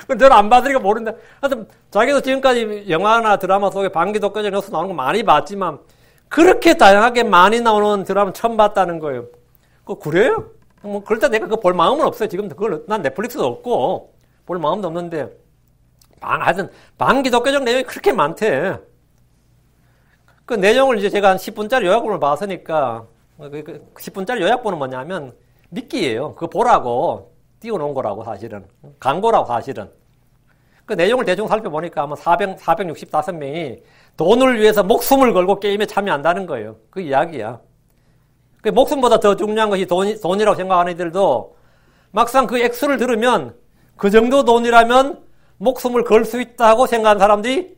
저는 안 봤으니까 모르는데. 하여튼, 자기도 지금까지 영화나 드라마 속에 반기독교적 요소 나오는 거 많이 봤지만, 그렇게 다양하게 많이 나오는 드라마 처음 봤다는 거예요. 그래요? 그럴 때 내가 그거 볼 마음은 없어요. 지금 난 넷플릭스도 없고, 볼 마음도 없는데, 하여튼, 반기독교적 내용이 그렇게 많대. 그 내용을 이제 제가 한 10분짜리 요약본을 봤으니까, 10분짜리 요약본은 뭐냐면, 미끼예요. 그거 보라고 띄워놓은 거라고, 사실은. 광고라고, 사실은. 그 내용을 대충 살펴보니까 아마 465명이 돈을 위해서 목숨을 걸고 게임에 참여한다는 거예요. 그 이야기야. 그 목숨보다 더 중요한 것이 돈이라고 생각하는 이들도 막상 그 액수를 들으면 그 정도 돈이라면 목숨을 걸 수 있다고 생각하는 사람들이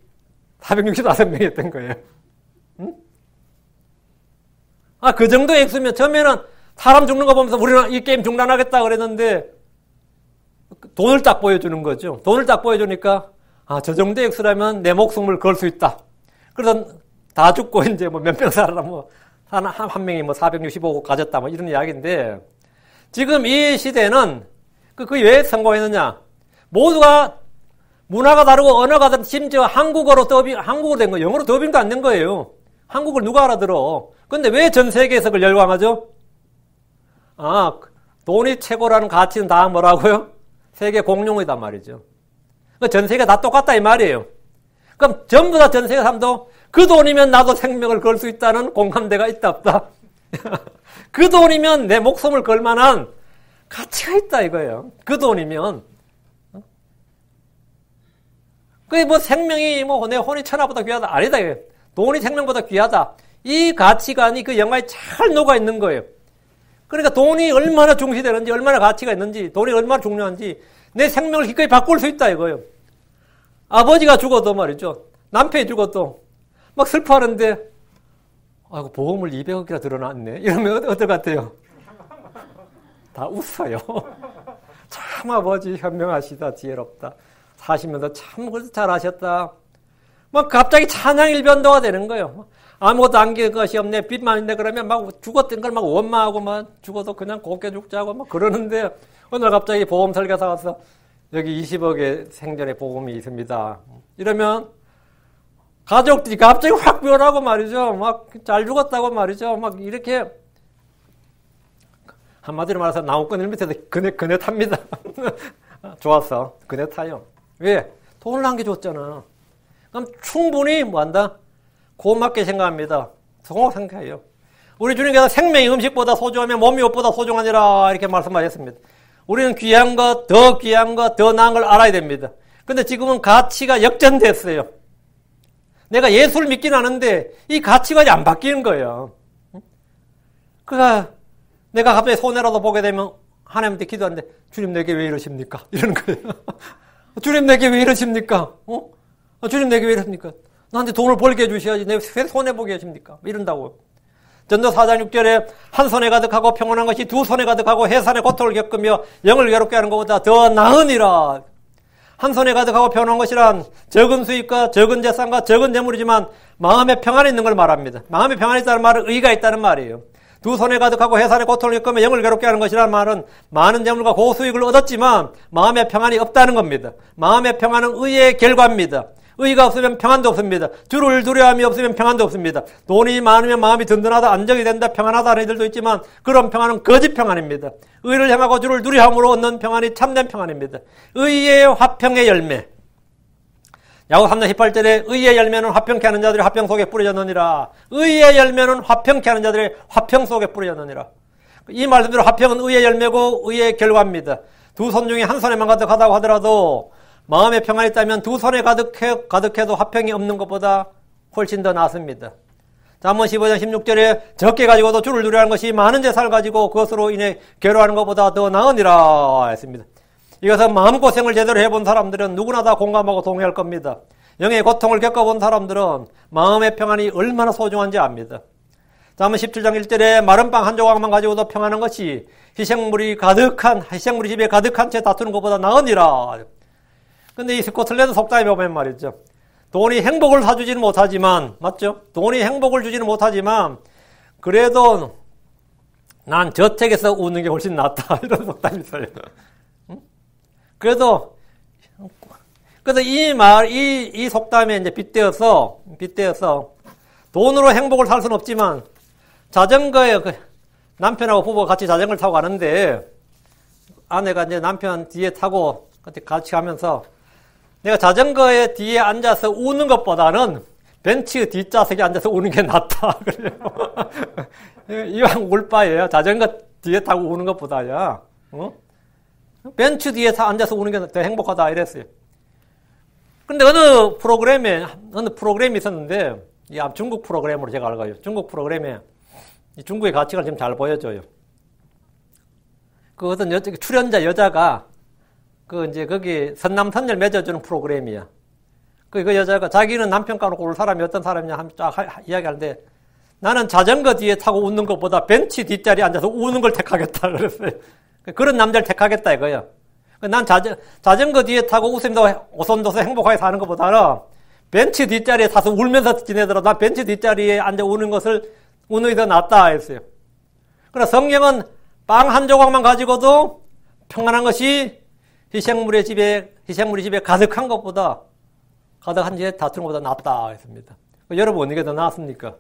465명이었던 거예요. 응? 그 정도 액수면 처음에는 사람 죽는 거 보면서 우리는 이 게임 중단하겠다 그랬는데 돈을 딱 보여주는 거죠. 돈을 딱 보여주니까 저 정도 액수라면 내 목숨을 걸 수 있다. 그래서 다 죽고 이제 몇 명 살아라 한 명이 465억 가졌다 이런 이야기인데 지금 이 시대는 그게 왜 성공했느냐? 모두가 문화가 다르고 언어가 다르고 심지어 한국어로 된 거예요. 영어로 더빙도 안 된 거예요. 한국을 누가 알아들어? 근데 왜 전 세계에서 그걸 열광하죠? 돈이 최고라는 가치는 다 뭐라고요? 세계 공용이단 말이죠. 전 세계가 다 똑같다 이 말이에요. 그럼 전부 다 전 세계 사람도 그 돈이면 나도 생명을 걸 수 있다는 공감대가 있다 없다? 그 돈이면 내 목숨을 걸 만한 가치가 있다 이거예요. 그 돈이면. 그게 생명이 내 혼이 천하보다 귀하다. 아니다. 돈이 생명보다 귀하다. 이 가치관이 그 영화에 잘 녹아 있는 거예요. 그러니까 돈이 얼마나 중시되는지, 얼마나 가치가 있는지, 돈이 얼마나 중요한지 내 생명을 기꺼이 바꿀 수 있다 이거예요. 아버지가 죽어도 말이죠. 남편이 죽어도 막 슬퍼하는데 보험을 200억이나 들어놨네. 이러면 어떨 것 같아요? 다 웃어요. 참 아버지 현명하시다. 지혜롭다. 사시면서 참 잘하셨다. 갑자기 찬양 일변도가 되는 거예요. 아무것도 안길 것이 없네. 빚만 있네. 그러면 죽었던 걸 원망하고 죽어도 그냥 곱게 죽자고 그러는데 어느 날 갑자기 보험 설계사 와서 여기 20억의 생전에 보험이 있습니다. 이러면 가족들이 갑자기 확 변하고 말이죠. 잘 죽었다고 말이죠. 이렇게 한마디로 말해서 나무꾼 밑에서 그네 탑니다. 좋았어. 그네 타요. 왜? 돈을 남겨줬잖아. 그럼 충분히 뭐한다? 고맙게 생각합니다. 생각해요. 우리 주님께서 생명이 음식보다 소중하면 몸이 옷보다 소중하니라 이렇게 말씀하셨습니다. 우리는 귀한 것, 더 귀한 것, 더 나은 걸 알아야 됩니다. 근데 지금은 가치가 역전됐어요. 내가 예수를 믿긴 하는데 이 가치관이 안 바뀌는 거예요. 그러니까 내가 갑자기 손해라도 보게 되면 하나님한테 기도하는데 주님 내게 왜 이러십니까? 이러는 거예요. 주님 내게 왜 이러십니까? 주님 내게 왜 이러십니까? 나한테 돈을 벌게 해주셔야지 내 왜 손해보게 하십니까? 이런다고. 전도 4장 6절에 한 손에 가득하고 평온한 것이 두 손에 가득하고 해산의 고통을 겪으며 영을 괴롭게 하는 것보다 더 나으니라. 한 손에 가득하고 평온한 것이란 적은 수입과 적은 재산과 적은 재물이지만 마음의 평안이 있는 걸 말합니다. 마음의 평안이 있다는 말은 의가 있다는 말이에요. 두 손에 가득하고 해산의 고통을 겪으며 영을 괴롭게 하는 것이라는 말은 많은 재물과 고수익을 얻었지만 마음의 평안이 없다는 겁니다. 마음의 평안은 의의 결과입니다. 의가 없으면 평안도 없습니다. 주를 두려움이 없으면 평안도 없습니다. 돈이 많으면 마음이 든든하다, 안정이 된다, 평안하다 하는 이들도 있지만 그런 평안은 거짓 평안입니다. 의를 행하고 주를 두려움으로 얻는 평안이 참된 평안입니다. 의의 화평의 열매. 야고보 3장 18절에 의의 열매는 화평케 하는 자들이 화평 속에 뿌려졌느니라. 의의 열매는 화평케 하는 자들이 화평 속에 뿌려졌느니라. 이 말씀대로 화평은 의의 열매고 의의 결과입니다. 두 손 중에 한 손에만 가득하다고 하더라도 마음의 평안이 있다면 두 손에 가득해도 화평이 없는 것보다 훨씬 더 낫습니다. 잠언 15장 16절에 적게 가지고도 주를 두려워하는 것이 많은 재산을 가지고 그것으로 인해 괴로워하는 것보다 더 나으니라 했습니다. 이것은 마음고생을 제대로 해본 사람들은 누구나 다 공감하고 동의할 겁니다. 영의 고통을 겪어본 사람들은 마음의 평안이 얼마나 소중한지 압니다. 잠언 17장 1절에 마른 빵 한 조각만 가지고도 평안한 것이 희생물이 집에 가득한 채 다투는 것보다 나으니라. 근데 이 스코틀랜드 속담에 보면 말이죠. 돈이 행복을 사주지는 못하지만, 맞죠? 돈이 행복을 주지는 못하지만, 그래도 난 저택에서 우는 게 훨씬 낫다. 이런 속담이 있어요. 그래서 이 속담에 이제 빗대어서 돈으로 행복을 살 수는 없지만, 자전거에 남편하고 부부가 같이 자전거를 타고 가는데, 아내가 이제 남편 뒤에 타고 같이 가면서, 내가 자전거에 뒤에 앉아서 우는 것보다는 벤츠 뒷좌석에 앉아서 우는 게 낫다. 그래요. 이왕 울 바에요. 자전거 뒤에 타고 우는 것보다야. 벤츠 뒤에 앉아서 우는 게 더 행복하다. 이랬어요. 근데 어느 프로그램이 있었는데, 중국 프로그램으로 제가 알고요. 중국 프로그램에 중국의 가치관을 좀 잘 보여줘요. 그 어떤 출연자 여자가 거기 선남선녀를 맺어주는 프로그램이야. 그 여자가 자기는 남편 까놓고 올 사람이 어떤 사람이냐 하면 쫙 이야기하는데, 나는 자전거 뒤에 타고 웃는 것보다 벤치 뒷자리에 앉아서 우는 걸 택하겠다. 그랬어요. 그런 남자를 택하겠다 이거야. 난 자전거 뒤에 타고 웃으면서 오손도손 행복하게 사는 것보다는 벤치 뒷자리에 타서 울면서 지내더라도 난 벤치 뒷자리에 앉아 우는 게 더 낫다 했어요. 그러나 성경은 빵 한 조각만 가지고도 평안한 것이 희생물이 집에 가득한 채 다투는 것보다 낫다 했습니다. 여러분 어느 게 더 나았습니까?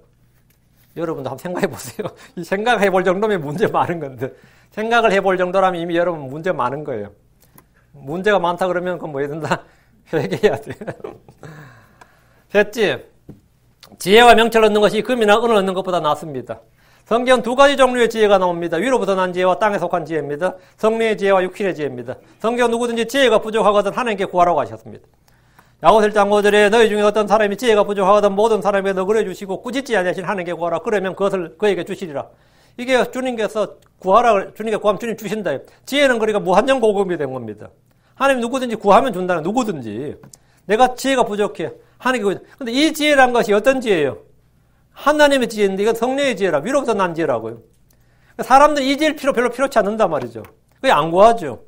여러분도 한번 생각해 보세요. 이 생각해 볼 정도면 문제 많은 건데, 생각을 해볼 정도라면 이미 여러분 문제 많은 거예요. 문제가 많다 그러면 그건 뭐 해야 회개해야 돼. 셋째, 지혜와 명철을 얻는 것이 금이나 은을 얻는 것보다 낫습니다. 성경 두 가지 종류의 지혜가 나옵니다. 위로부터 난 지혜와 땅에 속한 지혜입니다. 성령의 지혜와 육신의 지혜입니다. 성경 누구든지 지혜가 부족하거든 하나님께 구하라고 하셨습니다. 야고보 1장 5절에 너희 중에 어떤 사람이 지혜가 부족하거든 모든 사람에게 너그러 주시고 꾸짖지 아니하신 하나님께 구하라. 그러면 그것을 그에게 주시리라. 이게 주님께서 주님께 구하면 주님 주신다. 지혜는 그러니까 무한정 공급이 된 겁니다. 하나님 누구든지 구하면 준다는, 누구든지. 내가 지혜가 부족해. 하나님께. 근데 이 지혜란 것이 어떤 지혜예요? 하나님의 지혜인데 이건 성령의 지혜라. 위로부터 난 지혜라고요. 사람들이 이 지혜를 별로 필요치 않는단 말이죠. 그게 안 구하죠.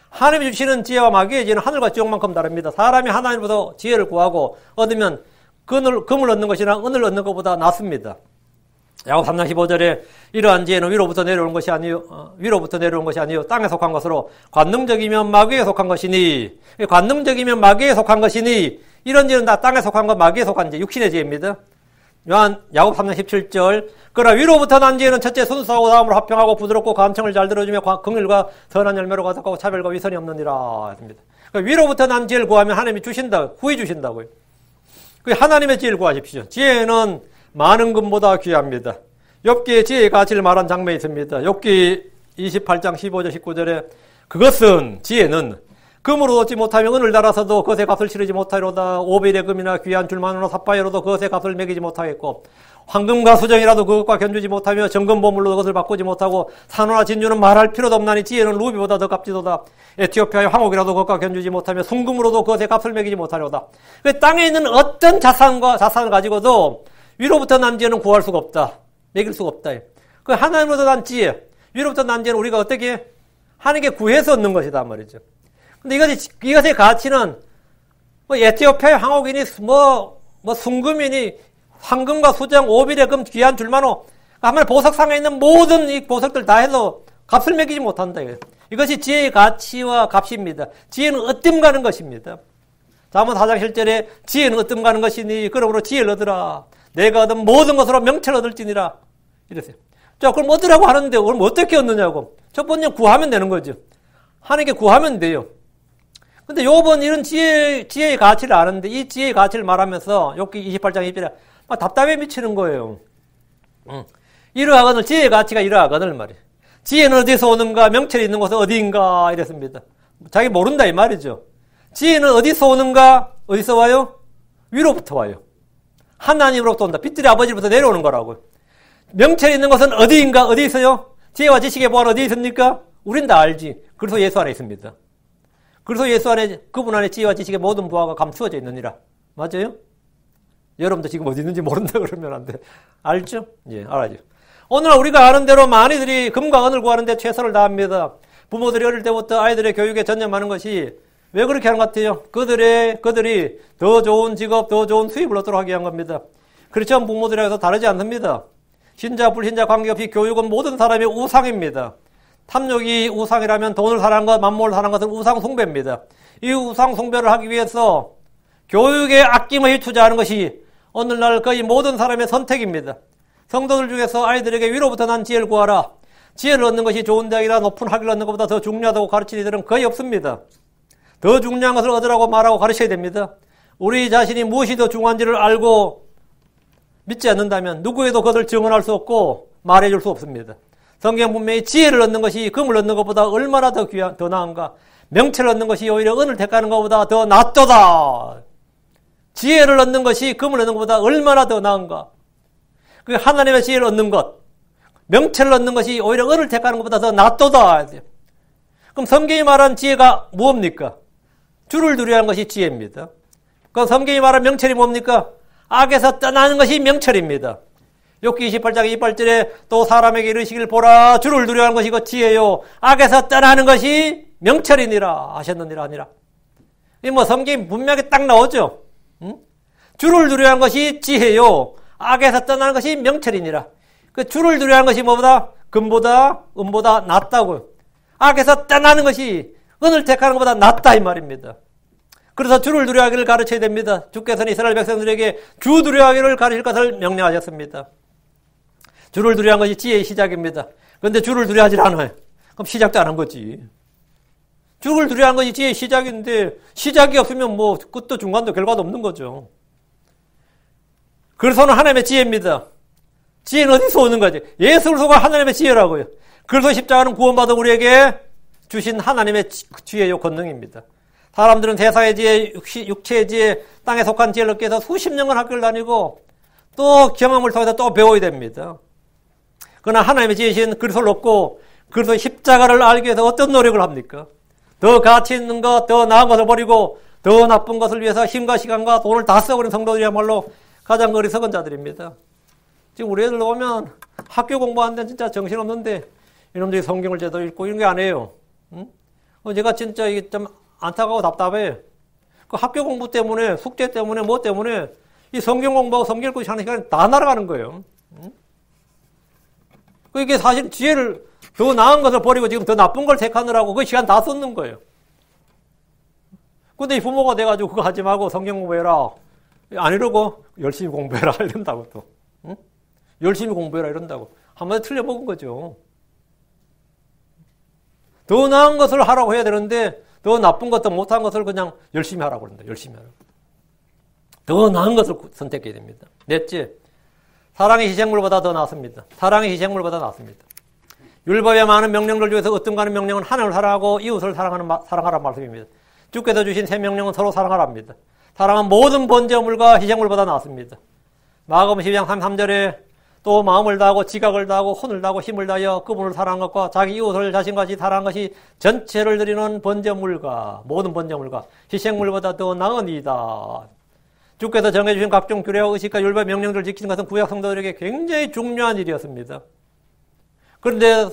하나님이 주시는 지혜와 마귀의 지혜는 하늘과 지옥만큼 다릅니다. 사람이 하나님으로부터 지혜를 구하고 얻으면 금을 얻는 것이나 은을 얻는 것보다 낫습니다. 야고보 3장 15절에 이러한 지혜는 위로부터 내려온 것이 아니요 땅에 속한 것으로 관능적이면 마귀에 속한 것이니, 관능적이면 마귀에 속한 것이니, 이런 지혜는 다 땅에 속한 것, 마귀에 속한 지혜, 육신의 지혜입니다. 야고보 3장 17절 그러나 위로부터 난 지혜는 첫째 순수하고 다음으로 화평하고 부드럽고 감청을 잘 들어주며 긍휼과 선한 열매로 가득하고 차별과 위선이 없느니라 했습니다. 그러니까 위로부터 난 지혜를 구하면 하나님이 주신다, 후히 주신다고요. 그 하나님의 지혜를 구하십시오. 지혜는 많은 금보다 귀합니다. 욥기의 지혜의 가치를 말한 장면이 있습니다. 욥기 28장 15절 19절에 그것은 지혜는 금으로 얻지 못하며 은을 달아서도 그것의 값을 치르지 못하리로다. 오벨의 금이나 귀한 줄만으로 삽바이로도 그것의 값을 매기지 못하겠고 황금과 수정이라도 그것과 견주지 못하며 정금 보물로 그것을 바꾸지 못하고 산호나 진주는 말할 필요도 없나니 지혜는 루비보다 더 값지도다. 에티오피아의 황옥이라도 그것과 견주지 못하며 순금으로도 그것의 값을 매기지 못하리로다. 그 땅에 있는 어떤 자산을 가지고도 위로부터 난 지혜는 구할 수가 없다. 매길 수가 없다. 그 하나님으로부터 난 지혜, 위로부터 난 지혜는 우리가 어떻게 하나님께 구해서 얻는 것이다 말이죠. 근데 이것의 가치는 뭐 에티오피아의 황옥이니 뭐 순금이니 황금과 수정, 오빌의 금, 귀한 줄만호 한마디 보석상에 있는 모든 이 보석들 다 해도 값을 매기지 못한다. 이것이 지혜의 가치와 값입니다. 지혜는 어뜸 가는 것입니다. 잠언 4장 7절에 지혜는 어뜸 가는 것이니 그러므로 지혜를 얻으라. 내가 얻은 모든 것으로 명철을 얻을지니라. 이랬어요. 자, 그럼 얻으라고 하는데 그럼 어떻게 얻느냐고. 첫 번째 구하면 되는 거죠. 하나님께 구하면 돼요. 근데 요번 이런 지혜의 가치를 아는데 이 지혜의 가치를 말하면서 욥기 28장 2절에 막 답답해 미치는 거예요. 이러하거늘 지혜의 가치가 이러하거늘 말이에요. 지혜는 어디서 오는가? 명철이 있는 곳은 어디인가? 이랬습니다. 자기 모른다 이 말이죠. 지혜는 어디서 오는가? 어디서 와요? 위로부터 와요. 하나님으로부터 온다. 빛들의 아버지로부터 내려오는 거라고요. 명철이 있는 곳은 어디인가? 어디 있어요? 지혜와 지식의 보안 어디 있습니까? 우린 다 알지. 그래서 예수 안에 있습니다. 그래서 예수 안에, 그분 안에 지혜와 지식의 모든 보화가 감추어져 있느니라. 맞아요? 여러분도 지금 어디 있는지 모른다 그러면 안 돼. 알죠? 예, 알아죠. 오늘날 우리가 아는 대로 많이들이 금과 은을 구하는데 최선을 다합니다. 부모들이 어릴 때부터 아이들의 교육에 전념하는 것이 왜 그렇게 하는 것 같아요? 그들이 더 좋은 직업, 더 좋은 수입을 얻도록 하게 한 겁니다. 크리스천 부모들에게서 다르지 않습니다. 신자, 불신자 관계없이 교육은 모든 사람의 우상입니다. 탐욕이 우상이라면 돈을 사랑하는 것, 만목을 사랑하는 것은 우상 숭배입니다. 이 우상 숭배를 하기 위해서 교육에 아낌없이 투자하는 것이 오늘날 거의 모든 사람의 선택입니다. 성도들 중에서 아이들에게 위로부터 난 지혜를 구하라. 지혜를 얻는 것이 좋은 대학이나 높은 학위를 얻는 것보다 더 중요하다고 가르치는 이들은 거의 없습니다. 더 중요한 것을 얻으라고 말하고 가르쳐야 됩니다. 우리 자신이 무엇이 더 중요한지를 알고 믿지 않는다면 누구에도 그것을 증언할 수 없고 말해줄 수 없습니다. 성경 분명히 지혜를 얻는 것이 금을 얻는 것보다 얼마나 더 나은가. 명철을 얻는 것이 오히려 은을 택하는 것보다 더 낫도다. 지혜를 얻는 것이 금을 얻는 것보다 얼마나 더 나은가. 그 하나님의 지혜를 얻는 것, 명철을 얻는 것이 오히려 은을 택하는 것보다 더 낫도다. 그럼 성경이 말한 지혜가 무엇입니까? 주를 두려워하는 것이 지혜입니다. 그럼 성경이 말한 명철이 뭡니까? 악에서 떠나는 것이 명철입니다. 욥기 28장 28절에 또 사람에게 이르시길 보라 주를 두려워하는 것이 그 지혜요 악에서 떠나는 것이 명철이니라 하셨느니라 아니라. 이 뭐 성경이 분명하게 딱 나오죠. 응? 주를 두려워하는 것이 지혜요 악에서 떠나는 것이 명철이니라. 그 주를 두려워하는 것이 뭐보다? 금보다 은보다 낫다고요. 악에서 떠나는 것이 은을 택하는 것보다 낫다 이 말입니다. 그래서 주를 두려워하기를 가르쳐야 됩니다. 주께서는 이스라엘 백성들에게 주 두려워하기를 가르칠 것을 명령하셨습니다. 주를 두려워하는 것이 지혜의 시작입니다. 그런데 주를 두려워하지 않아요. 그럼 시작도 안 한 거지. 주를 두려워하는 것이 지혜의 시작인데 시작이 없으면 뭐 끝도 중간도 결과도 없는 거죠. 그래서는 하나님의 지혜입니다. 지혜는 어디서 오는 거지? 예수를 속한 하나님의 지혜라고요. 그래서 십자가는 구원받은 우리에게 주신 하나님의 지혜요 권능입니다. 사람들은 세상의 지혜, 육체의 지혜, 땅에 속한 지혜를 얻기 위해서 수십 년간 학교를 다니고 또 경험을 통해서 또 배워야 됩니다. 그러나 하나님의 지혜신 그리스도를 얻고 그래서 십자가를 알기 위해서 어떤 노력을 합니까? 더 가치 있는 것, 더 나은 것을 버리고 더 나쁜 것을 위해서 힘과 시간과 돈을 다 써버린 성도들이야말로 가장 어리석은 자들입니다. 지금 우리 애들 보면 학교 공부하는 데는 진짜 정신없는데 이놈들이 성경을 제대로 읽고 이런 게 안 해요. 응? 제가 진짜 이게 좀 안타까워 답답해. 그 학교 공부 때문에, 숙제 때문에, 뭐 때문에 이 성경 공부하고 성경 읽고 하는 시간이 다 날아가는 거예요. 응? 이게 사실 지혜를 더 나은 것을 버리고 지금 더 나쁜 걸 택하느라고 그 시간 다 썼는 거예요. 근데 이 부모가 돼가지고 그거 하지 말고 성경 공부해라. 안 이러고 열심히 공부해라 이런다고 또. 응? 열심히 공부해라 이런다고. 한마디 틀려먹은 거죠. 더 나은 것을 하라고 해야 되는데 더 나쁜 것도 못한 것을 그냥 열심히 하라고 그런다. 열심히 하라고. 더 나은 것을 선택해야 됩니다. 넷째, 사랑의 희생물보다 더 낫습니다. 사랑의 희생물보다 낫습니다. 율법의 많은 명령들 중에서 어떤가 하는 명령은 하나님을 사랑하고 이웃을 사랑하라는 말씀입니다. 주께서 주신 세 명령은 서로 사랑하랍니다. 사랑은 모든 번제물과 희생물보다 낫습니다. 마가복음 12장 33절에 또 마음을 다하고 지각을 다하고 혼을 다하고 힘을 다하여 그분을 사랑한 것과 자기 이웃을 자신같이 사랑한 것이 전체를 드리는 번제물과 모든 번제물과 희생물보다 더 나으니이다. 주께서 정해주신 각종 규례와 의식과 율법 명령들을 지키는 것은 구약 성도들에게 굉장히 중요한 일이었습니다. 그런데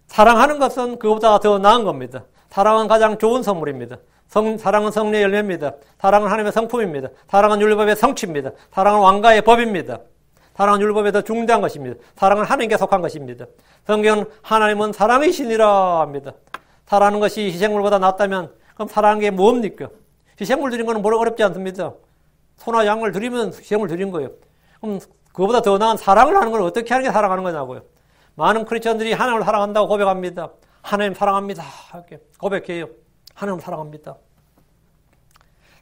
사랑하는 것은 그것보다 더 나은 겁니다. 사랑은 가장 좋은 선물입니다. 사랑은 성령의 열매입니다. 사랑은 하나님의 성품입니다. 사랑은 율법의 성취입니다. 사랑은 왕가의 법입니다. 사랑은 율법에 더 중대한 것입니다. 사랑은 하나님께 속한 것입니다. 성경은 하나님은 사랑이시니라 합니다. 사랑하는 것이 희생물보다 낫다면 그럼 사랑하는 게 뭡니까? 희생물 드린 거는 뭐라 어렵지 않습니다. 소나 양을 드리면 희생물 드린 거예요. 그럼 그거보다 더 나은 사랑을 하는 걸 어떻게 하는 게 사랑하는 거냐고요. 많은 크리스천들이 하나님을 사랑한다고 고백합니다. 하나님 사랑합니다. 이렇게 고백해요. 하나님을 사랑합니다.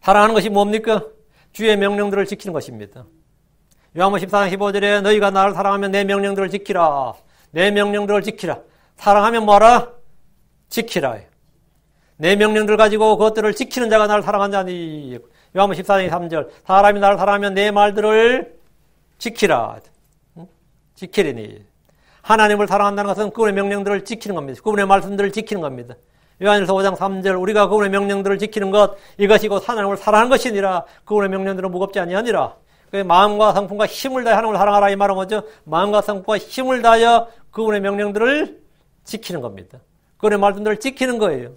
사랑하는 것이 뭡니까? 주의 명령들을 지키는 것입니다. 요한복음 14장 15절에 너희가 나를 사랑하면 내 명령들을 지키라. 내 명령들을 지키라. 사랑하면 뭐하라? 지키라. 내 명령들 가지고 그것들을 지키는 자가 나를 사랑한 자니. 요한복음 14장 3절. 사람이 나를 사랑하면 내 말들을 지키라. 지키리니. 하나님을 사랑한다는 것은 그분의 명령들을 지키는 겁니다. 그분의 말씀들을 지키는 겁니다. 요한일서 5장 3절. 우리가 그분의 명령들을 지키는 것, 이것이 곧 하나님을 사랑하는 것이니라. 그분의 명령들은 무겁지 아니하니라. 마음과 성품과 힘을 다해 하나님을 사랑하라 이 말은 뭐죠? 마음과 성품과 힘을 다하여 그분의 명령들을 지키는 겁니다. 그분의 말씀들을 지키는 거예요.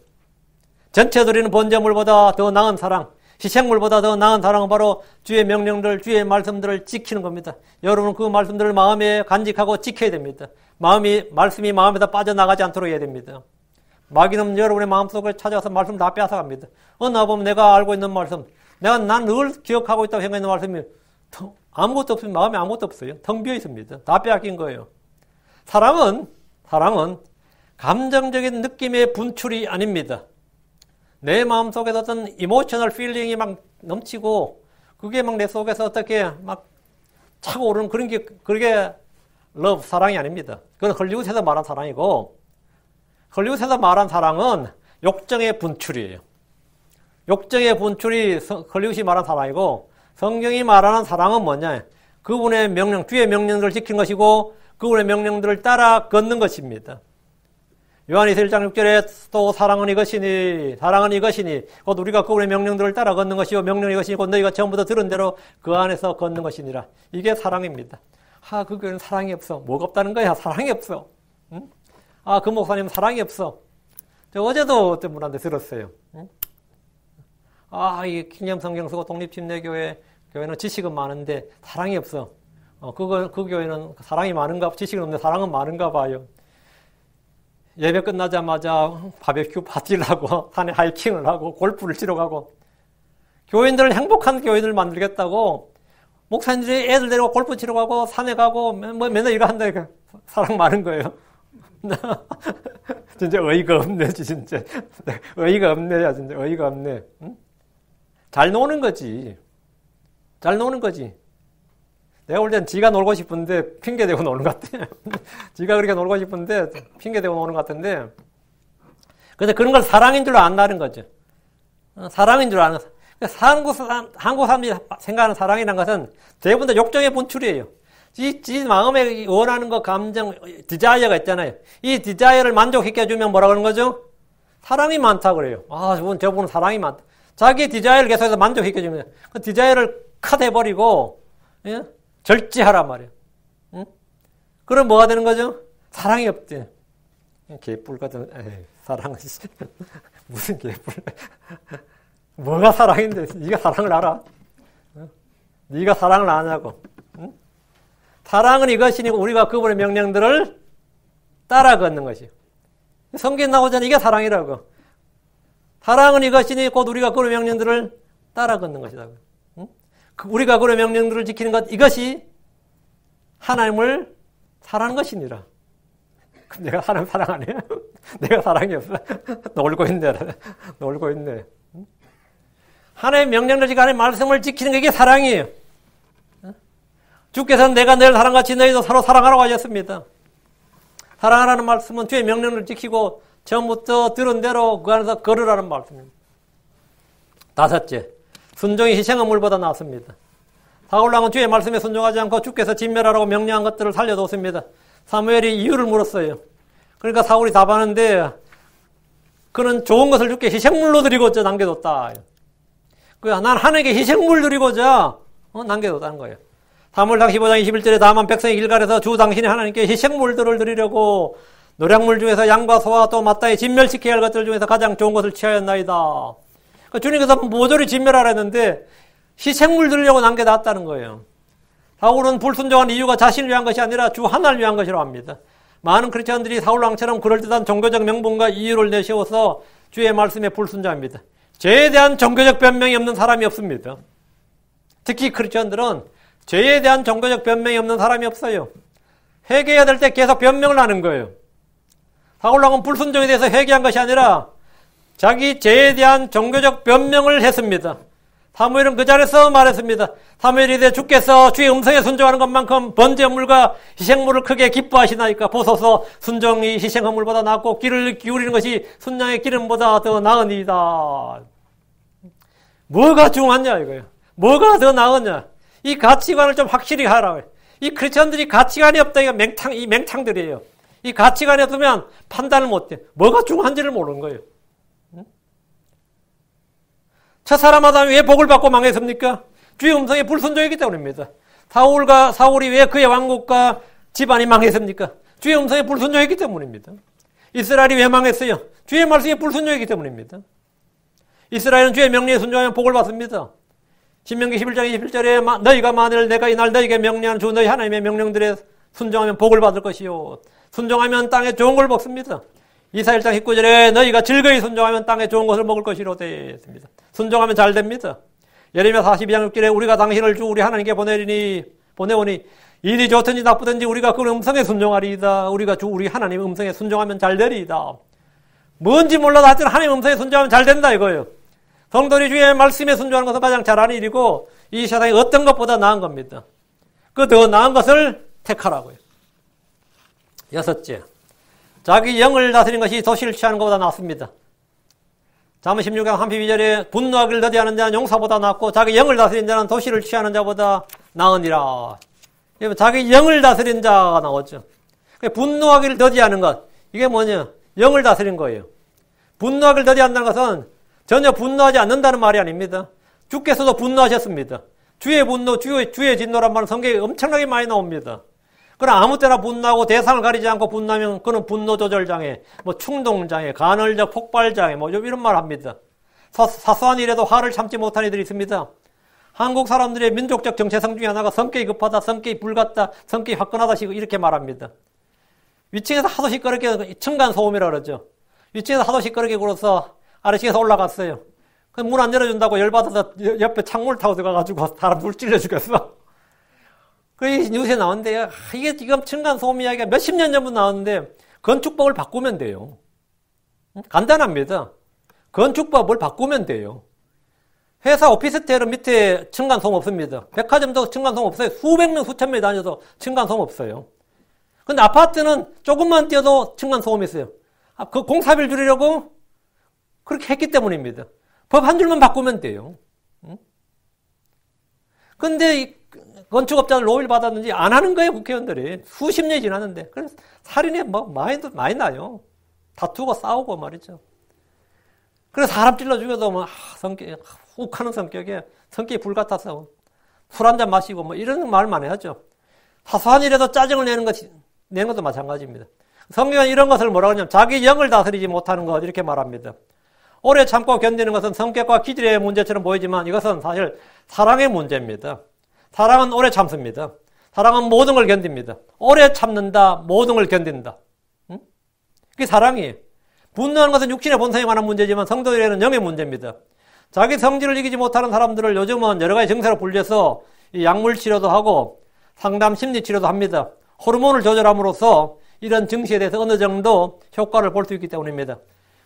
전체 드리는 번제물보다 더 나은 사랑, 희생물보다 더 나은 사랑은 바로 주의 명령들, 주의 말씀들을 지키는 겁니다. 여러분은 그 말씀들을 마음에 간직하고 지켜야 됩니다. 말씀이 마음에서 빠져나가지 않도록 해야 됩니다. 마귀는 여러분의 마음속에 찾아와서 말씀 다 빼앗아갑니다. 어느 날 보면 내가 알고 있는 말씀, 난 늘 기억하고 있다고 생각하는 말씀이 아무것도 없으면 마음에 아무것도 없어요. 텅 비어 있습니다. 다 빼앗긴 거예요. 사랑은 감정적인 느낌의 분출이 아닙니다. 내 마음속에서 어떤 이모셔널 필링이 막 넘치고 그게 막 내 속에서 어떻게 막 차고 오르는 그게 러브, 사랑이 아닙니다. 그건 헐리우드에서 말한 사랑이고 헐리우드에서 말한 사랑은 욕정의 분출이에요. 욕정의 분출이 헐리우드이 말한 사랑이고 성경이 말하는 사랑은 뭐냐? 그분의 명령, 주의 명령들을 지키는 것이고 그분의 명령들을 따라 걷는 것입니다. 요한일서 1장 6절에 또 사랑은 이것이니 곧 우리가 그분의 명령들을 따라 걷는 것이요 명령이 이것이니 곧 너희가 처음부터 들은 대로 그 안에서 걷는 것이니라. 이게 사랑입니다. 그 교회는 사랑이 없어. 뭐가 없다는 거야? 사랑이 없어. 응? 그 목사님은 사랑이 없어. 어제도 어떤 분한테 들었어요. 응? 이 킹념성경 쓰고 독립침례교회는 지식은 많은데 사랑이 없어. 그 교회는 사랑이 많은가, 지식은 없는데 사랑은 많은가 봐요. 예배 끝나자마자 바베큐 파티를 하고 산에 하이킹을 하고 골프를 치러 가고 교인들을 행복한 교인을 만들겠다고 목사님들이 애들 데리고 골프 치러 가고 산에 가고 맨날 이거 한다. 사랑 많은 거예요. 진짜 어이가 없네, 진짜. 어이가 없네, 진짜 어이가 없네. 응? 잘 노는 거지. 잘 노는 거지. 내가 볼 땐 지가 놀고 싶은데 핑계대고 노는 것 같아. 지가 그렇게 놀고 싶은데 핑계대고 노는 것 같은데. 근데 그런 걸 사랑인 줄 안다는 거죠. 사랑인 줄 아는. 한국 사람들이 생각하는 사랑이라는 것은 대부분 다 욕정의 분출이에요. 지 마음에 원하는 거, 감정, 디자이어가 있잖아요. 이 디자이어를 만족시켜주면 뭐라 그러는 거죠? 사랑이 많다 그래요. 저분은 사랑이 많다. 자기 디자이어를 계속해서 만족시켜주면 그 디자이어를 컷 해버리고, 예? 절제하란 말이에요. 응? 그럼 뭐가 되는 거죠? 사랑이 없대. 개뿔 같은, 사랑은, 무슨 개뿔. 뭐가 사랑인데, 네가 사랑을 알아? 응? 네가 사랑을 아냐고. 응? 사랑은 이것이니 우리가 그분의 명령들을 따라 걷는 것이요. 성경 나오잖아. 이게 사랑이라고. 사랑은 이것이니 곧 우리가 그분의 명령들을 따라 걷는 것이다. 우리가 그의 명령들을 지키는 것, 이것이 하나님을 사랑하는 것이니라. 내가 하나님 사랑 안 해요? 내가 사랑이 없어. 놀고 있네. 하나님의 명령을 지키고 하나님의 말씀을 지키는 게 이게 사랑이에요. 주께서는 내가 너희를 사랑같이 너희도 서로 사랑하라고 하셨습니다. 사랑하라는 말씀은 주의 명령을 지키고 처음부터 들은 대로 그 안에서 걸으라는 말씀입니다. 다섯째, 순종이 희생의 물보다 낫습니다. 사울왕은 주의 말씀에 순종하지 않고 주께서 진멸하라고 명령한 것들을 살려뒀습니다. 사무엘이 이유를 물었어요. 그러니까 사울이 답하는데 그는 좋은 것을 주께 희생물로 드리고자 남겨뒀다. 난 하나님께 희생물 드리고자 남겨뒀다는 거예요. 사무엘상 15장 21절에 다만 백성의 길갈에서 주 당신이 하나님께 희생물들을 드리려고 노량물 중에서 양과 소와 또 마땅히 진멸시켜야 할 것들 중에서 가장 좋은 것을 취하였나이다. 주님께서 모조리 진멸하라 했는데 희생물 드리려고 남겨놨다는 거예요. 사울은 불순종한 이유가 자신을 위한 것이 아니라 주 하나를 위한 것이라고 합니다. 많은 크리스천들이 사울왕처럼 그럴듯한 종교적 명분과 이유를 내세워서 주의 말씀에 불순종합니다. 죄에 대한 종교적 변명이 없는 사람이 없습니다. 특히 크리스천들은 죄에 대한 종교적 변명이 없는 사람이 없어요. 회개해야 될 때 계속 변명을 하는 거예요. 사울왕은 불순종에 대해서 회개한 것이 아니라 자기 죄에 대한 종교적 변명을 했습니다. 사무엘은 그 자리에서 말했습니다. 사무엘이 이르되 주께서 주의 음성에 순종하는 것만큼 번제물과 희생물을 크게 기뻐하시나이까 보소서 순종이 희생물보다 낫고 귀를 기울이는 것이 순양의 기름보다 더 나으니이다. 뭐가 중요하냐 이거예요. 뭐가 더 나으냐. 이 가치관을 좀 확실히 하라고 해요. 이 크리스천들이 가치관이 없다. 이 맹탕들이에요. 이 가치관이 없으면 판단을 못해. 뭐가 중요한지를 모르는 거예요. 첫사람 아담이 왜 복을 받고 망했습니까? 주의 음성에 불순종했기 때문입니다. 사울이 왜 그의 왕국과 집안이 망했습니까? 주의 음성에 불순종했기 때문입니다. 이스라엘이 왜 망했어요? 주의 말씀에 불순종했기 때문입니다. 이스라엘은 주의 명령에 순종하면 복을 받습니다. 신명기 11장 21절에 너희가 만일 내가 이날 너희에게 명령한 주 너희 하나님의 명령들에 순종하면 복을 받을 것이요. 순종하면 땅에 좋은 걸 먹습니다. 이사 1장 19절에 너희가 즐거이 순종하면 땅에 좋은 것을 먹을 것이로 되어 있습니다. 순종하면 잘 됩니다. 예레미야 42장 6절에 우리가 당신을 주 우리 하나님께 보내오니 일이 좋든지 나쁘든지 우리가 그 음성에 순종하리이다. 우리가 주 우리 하나님 음성에 순종하면 잘 되리이다. 뭔지 몰라도 하여튼 하나님 음성에 순종하면 잘 된다 이거예요. 성도들이 주의 말씀에 순종하는 것은 가장 잘하는 일이고 이 세상에 어떤 것보다 나은 겁니다. 그 더 나은 것을 택하라고요. 여섯째, 자기 영을 다스리는 것이 도시를 취하는 것보다 낫습니다. 잠언 16장 32절에 분노하기를 더디하는 자는 용사보다 낫고 자기 영을 다스리는 자는 도시를 취하는 자보다 나으니라. 자기 영을 다스리는 자가 나오죠. 분노하기를 더디하는 것, 이게 뭐냐? 영을 다스리는 거예요. 분노하기를 더디한다는 것은 전혀 분노하지 않는다는 말이 아닙니다. 주께서도 분노하셨습니다. 주의 분노, 주의 진노란 말은 성경에 엄청나게 많이 나옵니다. 그러나 아무 때나 분노하고 대상을 가리지 않고 분노하면 그는 분노 조절 장애, 충동 장애, 간헐적 폭발 장애, 이런 말 합니다. 사소한 일에도 화를 참지 못한 이들이 있습니다. 한국 사람들의 민족적 정체성 중에 하나가 성격이 급하다, 성격이 불같다, 성격이 화끈하다 이렇게 말합니다. 위층에서 하도 시끄럽게 층간소음이라고 그러죠. 위층에서 하도 시끄럽게 굴어서 아래층에서 올라갔어요. 문 안 열어준다고 열받아서 옆에 창문을 타고 들어가가지고 사람 둘 찔러 죽였어. 그 뉴스에 나왔는데 이게 지금 층간소음 이야기가 몇십 년 전부터 나왔는데 건축법을 바꾸면 돼요. 간단합니다. 건축법을 바꾸면 돼요. 회사 오피스텔은 밑에 층간소음 없습니다. 백화점도 층간소음 없어요. 수백 명, 수천 명이 다녀도 층간소음 없어요. 근데 아파트는 조금만 뛰어도 층간소음이 있어요. 그 공사비를 줄이려고 그렇게 했기 때문입니다. 법 한 줄만 바꾸면 돼요. 근데 이 건축업자들 노벨 받았는지 안 하는 거예요, 국회의원들이. 수십 년이 지났는데. 그래서 살인이 많이 나요. 다투고 싸우고 말이죠. 그래서 사람 찔러 죽여도 욱하는 성격이 불같아서 술 한잔 마시고 이런 말만 해야죠. 사소한 일에도 짜증을 내는 것도 마찬가지입니다. 성경은 이런 것을 뭐라고 하냐면 자기 영을 다스리지 못하는 것 이렇게 말합니다. 오래 참고 견디는 것은 성격과 기질의 문제처럼 보이지만 이것은 사실 사랑의 문제입니다. 사랑은 오래 참습니다. 사랑은 모든 걸 견딥니다. 오래 참는다, 모든 걸 견딘다. 그게 사랑이에요. 분노하는 것은 육신의 본성에 관한 문제지만 성도들에게는 영의 문제입니다. 자기 성질을 이기지 못하는 사람들을 요즘은 여러 가지 증세로 분류해서 약물 치료도 하고 상담 심리 치료도 합니다. 호르몬을 조절함으로써 이런 증세에 대해서 어느 정도 효과를 볼 수 있기 때문입니다.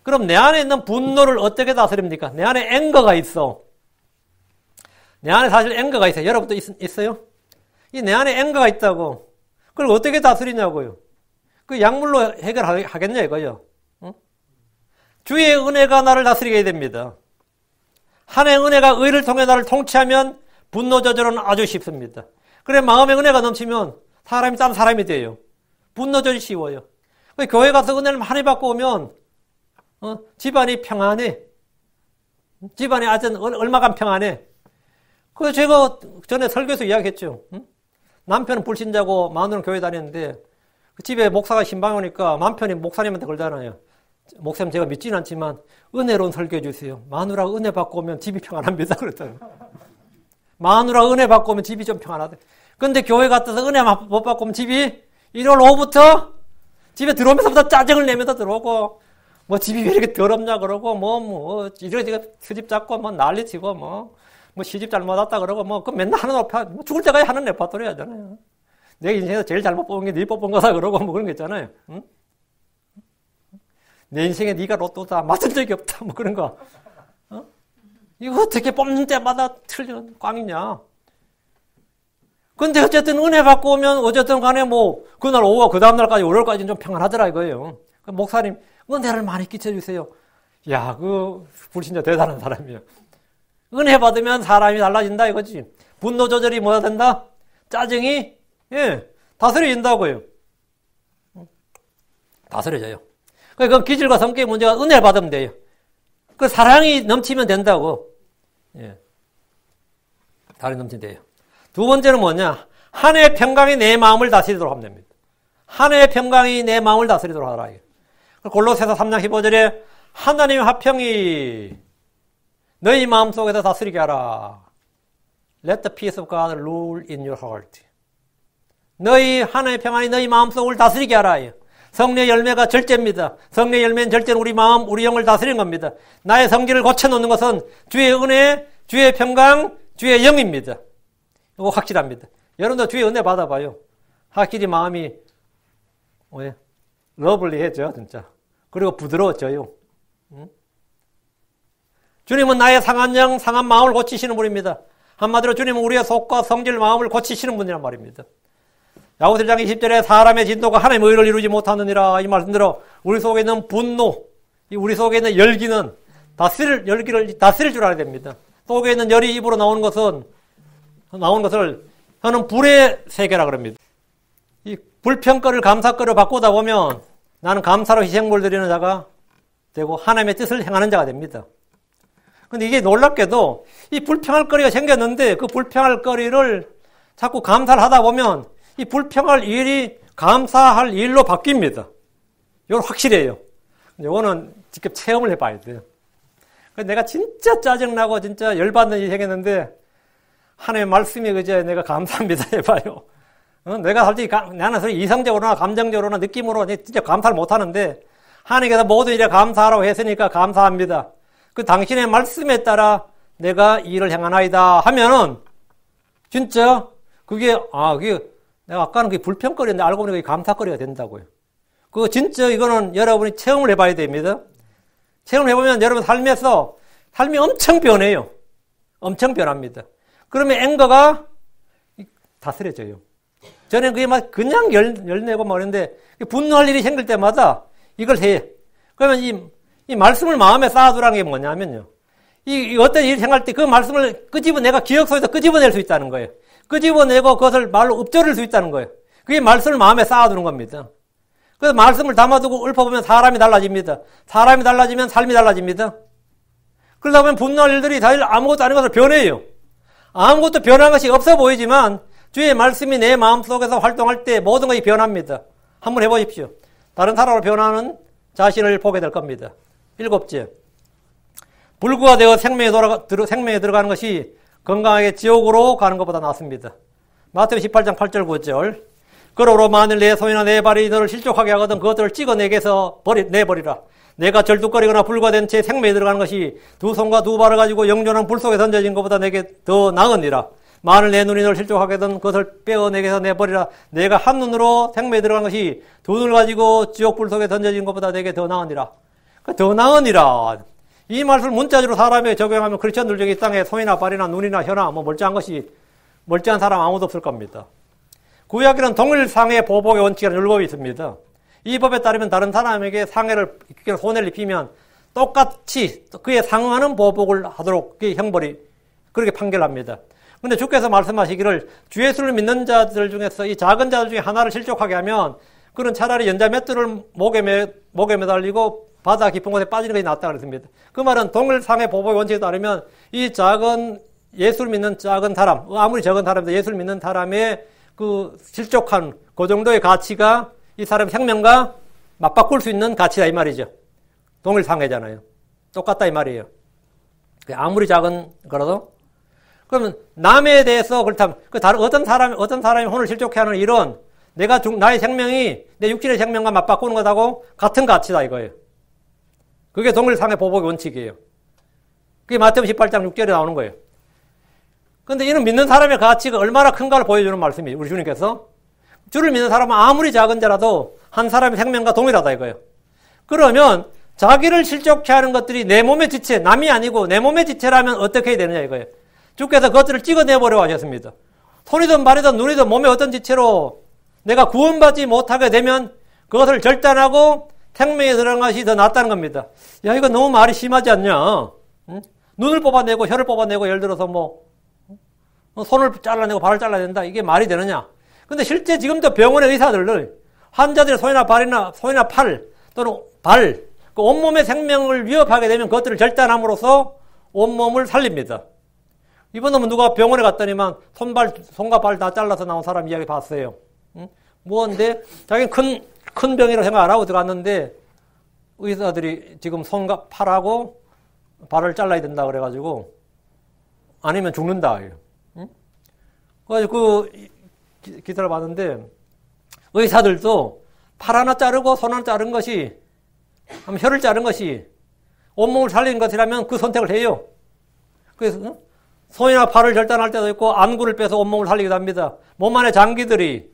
그럼 내 안에 있는 분노를 어떻게 다스립니까? 내 안에 앵거가 있어. 내 안에 사실 앵거가 있어요. 여러분도 있어요? 이 내 안에 앵거가 있다고. 그걸 어떻게 다스리냐고요. 그 약물로 해결하겠냐 이거요. 응? 주의 은혜가 나를 다스리게 됩니다. 하나님의 은혜가 의를 통해 나를 통치하면 분노 조절은 아주 쉽습니다. 그래 마음의 은혜가 넘치면 사람이 딴 사람이 돼요. 분노 조절이 쉬워요. 교회 가서 은혜를 많이 받고 오면 집안이 평안해. 집안이 아주 얼마간 평안해. 그 제가 전에 설교에서 이야기했죠. 남편은 불신자고 마누라는 교회 다니는데 그 집에 목사가 신방에 오니까 남편이 목사님한테 그러잖아요. 목사님 제가 믿지는 않지만 은혜로운 설교해 주세요. 마누라가 은혜 받고 오면 집이 평안합니다. 그랬더니 마누라가 은혜 받고 오면 집이 좀 평안하대. 근데 교회 갔다서 은혜 못 받고 오면 집이 일요일 오후부터 집에 들어오면서부터 짜증을 내면서 들어오고 집이 왜 이렇게 더럽냐 그러고 이렇게 시집 잡고 난리치고 시집 잘못 왔다 그러고 그 맨날 하는 죽을 때까지 하는 레파토리 하잖아요. 내 인생에서 제일 잘못 뽑은 게 네 뽑은 거다 그러고 그런 거 있잖아요. 응? 내 인생에 네가 로또다 맞은 적이 없다 그런 거. 이거 어떻게 뽑는 때마다 틀리는 꽝이냐. 근데 어쨌든 은혜 받고 오면 어쨌든 간에 뭐 그날 오후와 그 다음날까지 월요일까지는 좀 평안하더라 이거예요. 목사님 은혜를 많이 끼쳐주세요. 야, 그 불신자 대단한 사람이에요. 은혜 받으면 사람이 달라진다 이거지. 분노 조절이 뭐가 된다? 짜증이 다스려진다고요. 다스려져요. 그러니까 기질과 성격의 문제가 은혜를 받으면 돼요. 그 사랑이 넘치면 된다고. 사랑이 넘치면 돼요. 두 번째는 뭐냐? 한 해의 평강이 내 마음을 다스리도록 하면 됩니다. 한 해의 평강이 내 마음을 다스리도록 하라. 골로새서 3장 15절에 하나님의 화평이 너희 마음 속에서 다스리게 하라. Let the peace of God rule in your heart. 너희 하나님의 평안이 너희 마음 속을 다스리게 하라. 성령의 열매가 절제입니다. 성령의 열매는 절제는 우리 마음, 우리 영을 다스리는 겁니다. 나의 성질을 고쳐놓는 것은 주의 은혜, 주의 평강, 주의 영입니다. 이거 확실합니다. 여러분도 주의 은혜 받아봐요. 확실히 마음이 러블리해져요, 진짜. 그리고 부드러워져요. 주님은 나의 상한 영, 상한 마음을 고치시는 분입니다. 한마디로 주님은 우리의 속과 성질, 마음을 고치시는 분이란 말입니다. 야고보서 1장 20절에 사람의 진도가 하나님의 의를 이루지 못하느니라 이 말씀대로 우리 속에 있는 분노, 우리 속에 있는 열기는 열기를 다스릴 줄 알아야 됩니다. 속에 있는 열이 입으로 나오는 것을 저는 불의 세계라 그럽니다. 이 불평거를 감사거로 바꾸다 보면 나는 감사로 희생물 드리는 자가 되고 하나님의 뜻을 행하는 자가 됩니다. 근데 이게 놀랍게도 이 불평할 거리가 생겼는데 그 불평할 거리를 자꾸 감사를 하다 보면 이 불평할 일이 감사할 일로 바뀝니다. 이건 확실해요. 이거는 직접 체험을 해봐야 돼요. 내가 진짜 짜증나고 진짜 열받는 일이 생겼는데 하나님의 말씀이 그제 내가 감사합니다 해봐요. 내가 솔직히 나는 이성적으로나 감정적으로나 느낌으로 진짜 감사를 못하는데 하나님께서 모든 일에 감사하라고 했으니까 감사합니다. 그 당신의 말씀에 따라 내가 이 일을 행하나이다 하면은 진짜 그게 내가 아까는 그게 불평거리인데 알고 보니까 감사거리가 된다고요. 그거 진짜 이거는 여러분이 체험을 해봐야 됩니다. 체험을 해보면 여러분 삶에서 삶이 엄청 변해요. 엄청 변합니다. 그러면 앵거가 다스려져요. 저는 그게 막 그냥 열내고 막 그러는데 분노할 일이 생길 때마다 이걸 해. 그러면 이 말씀을 마음에 쌓아두라는 게 뭐냐면요. 이 어떤 일이 생길 때 그 말씀을 내가 기억 속에서 끄집어낼 수 있다는 거예요. 끄집어내고 그것을 말로 읊조릴 수 있다는 거예요. 그게 말씀을 마음에 쌓아두는 겁니다. 그래서 말씀을 담아두고 읊어보면 사람이 달라집니다. 사람이 달라지면 삶이 달라집니다. 그러다 보면 분노할 일들이 사실 아무것도 아닌 것으로 변해요. 아무것도 변한 것이 없어 보이지만 주의 말씀이 내 마음속에서 활동할 때 모든 것이 변합니다. 한번 해보십시오. 다른 사람으로 변하는 자신을 보게 될 겁니다. 7째, 불구가 생명에 들어가는 것이 건강하게 지옥으로 가는 것보다 낫습니다. 마태복음 18장 8절 9절 그러므로 만일 내 손이나 내 발이 너를 실족하게 하거든 그것들을 찍어 내게서 내버리라. 내가 절뚝거리거나 불과된 채 생명에 들어가는 것이 두 손과 두 발을 가지고 영존한 불 속에 던져진 것보다 내게 더 나으니라. 만일 내 눈이 너를 실족하게든 그것을 빼어 내게서 내버리라. 내가 한 눈으로 생명에 들어간 것이 두 눈을 가지고 지옥 불 속에 던져진 것보다 내게 더 나으니라. 더 나으니라. 이 말씀을 문자적으로 사람에게 적용하면 크리스천들 중에 이 땅에 손이나 발이나 눈이나 혀나 멀쩡한 사람 아무도 없을 겁니다. 구약에는 동일상해 보복의 원칙이라는 율법이 있습니다. 이 법에 따르면 다른 사람에게 손해를 입히면 똑같이 그에 상응하는 보복을 하도록 그 형벌이 그렇게 판결합니다. 그런데 주께서 말씀하시기를 주 예수를 믿는 자들 중에서 이 작은 자들 중에 하나를 실족하게 하면 그는 차라리 연자맷돌을 목에 매달리고 바다 깊은 곳에 빠지는 것이 낫다 그랬습니다. 그 말은 동일상해 보복의 원칙에 따르면 이 작은 예수를 믿는 작은 사람, 아무리 적은 사람도 예수를 믿는 사람의 그 실족한 그 정도의 가치가 이 사람의 생명과 맞바꿀 수 있는 가치다 이 말이죠. 동일상해잖아요. 똑같다 이 말이에요. 아무리 작은 거라도. 그러면 남에 대해서 그렇다면 어떤 사람이 혼을 실족해 하는 일은 나의 생명이 내 육신의 생명과 맞바꾸는 것하고 같은 가치다 이거예요. 그게 동일상해 보복의 원칙이에요. 그게 마태복음 18장 6절에 나오는 거예요. 그런데 이는 믿는 사람의 가치가 얼마나 큰가를 보여주는 말씀이에요. 우리 주님께서. 주를 믿는 사람은 아무리 작은 자라도 한 사람의 생명과 동일하다 이거예요. 그러면 자기를 실족케 하는 것들이 내 몸의 지체, 남이 아니고 내 몸의 지체라면 어떻게 해야 되느냐 이거예요. 주께서 그것들을 찍어내버려 하셨습니다. 손이든 발이든 눈이든 몸의 어떤 지체로 내가 구원받지 못하게 되면 그것을 절단하고 생명에 들어간 것이 더 낫다는 겁니다. 야, 이거 너무 말이 심하지 않냐? 응? 눈을 뽑아내고 혀를 뽑아내고 예를 들어서 손을 잘라내고 발을 잘라낸다. 이게 말이 되느냐? 근데 실제 지금도 병원의 의사들은 환자들의 손이나 팔 또는 발, 그 온몸의 생명을 위협하게 되면 그것들을 절단함으로써 온몸을 살립니다. 이번 놈은 누가 병원에 갔더니만 손과 발 다 잘라서 나온 사람 이야기 봤어요. 응? 뭐인데 자기는 큰 병이라고 생각 안 하고 들어갔는데 의사들이 지금 손과 팔하고 발을 잘라야 된다 그래가지고 아니면 죽는다. 응? 그래가지고 그 기사를 봤는데 의사들도 팔 하나 자르고 손 하나 자른 것이 혀를 자른 것이 온몸을 살리는 것이라면 그 선택을 해요. 그래서 손이나 팔을 절단할 때도 있고 안구를 빼서 온몸을 살리기도 합니다. 몸 안에 장기들이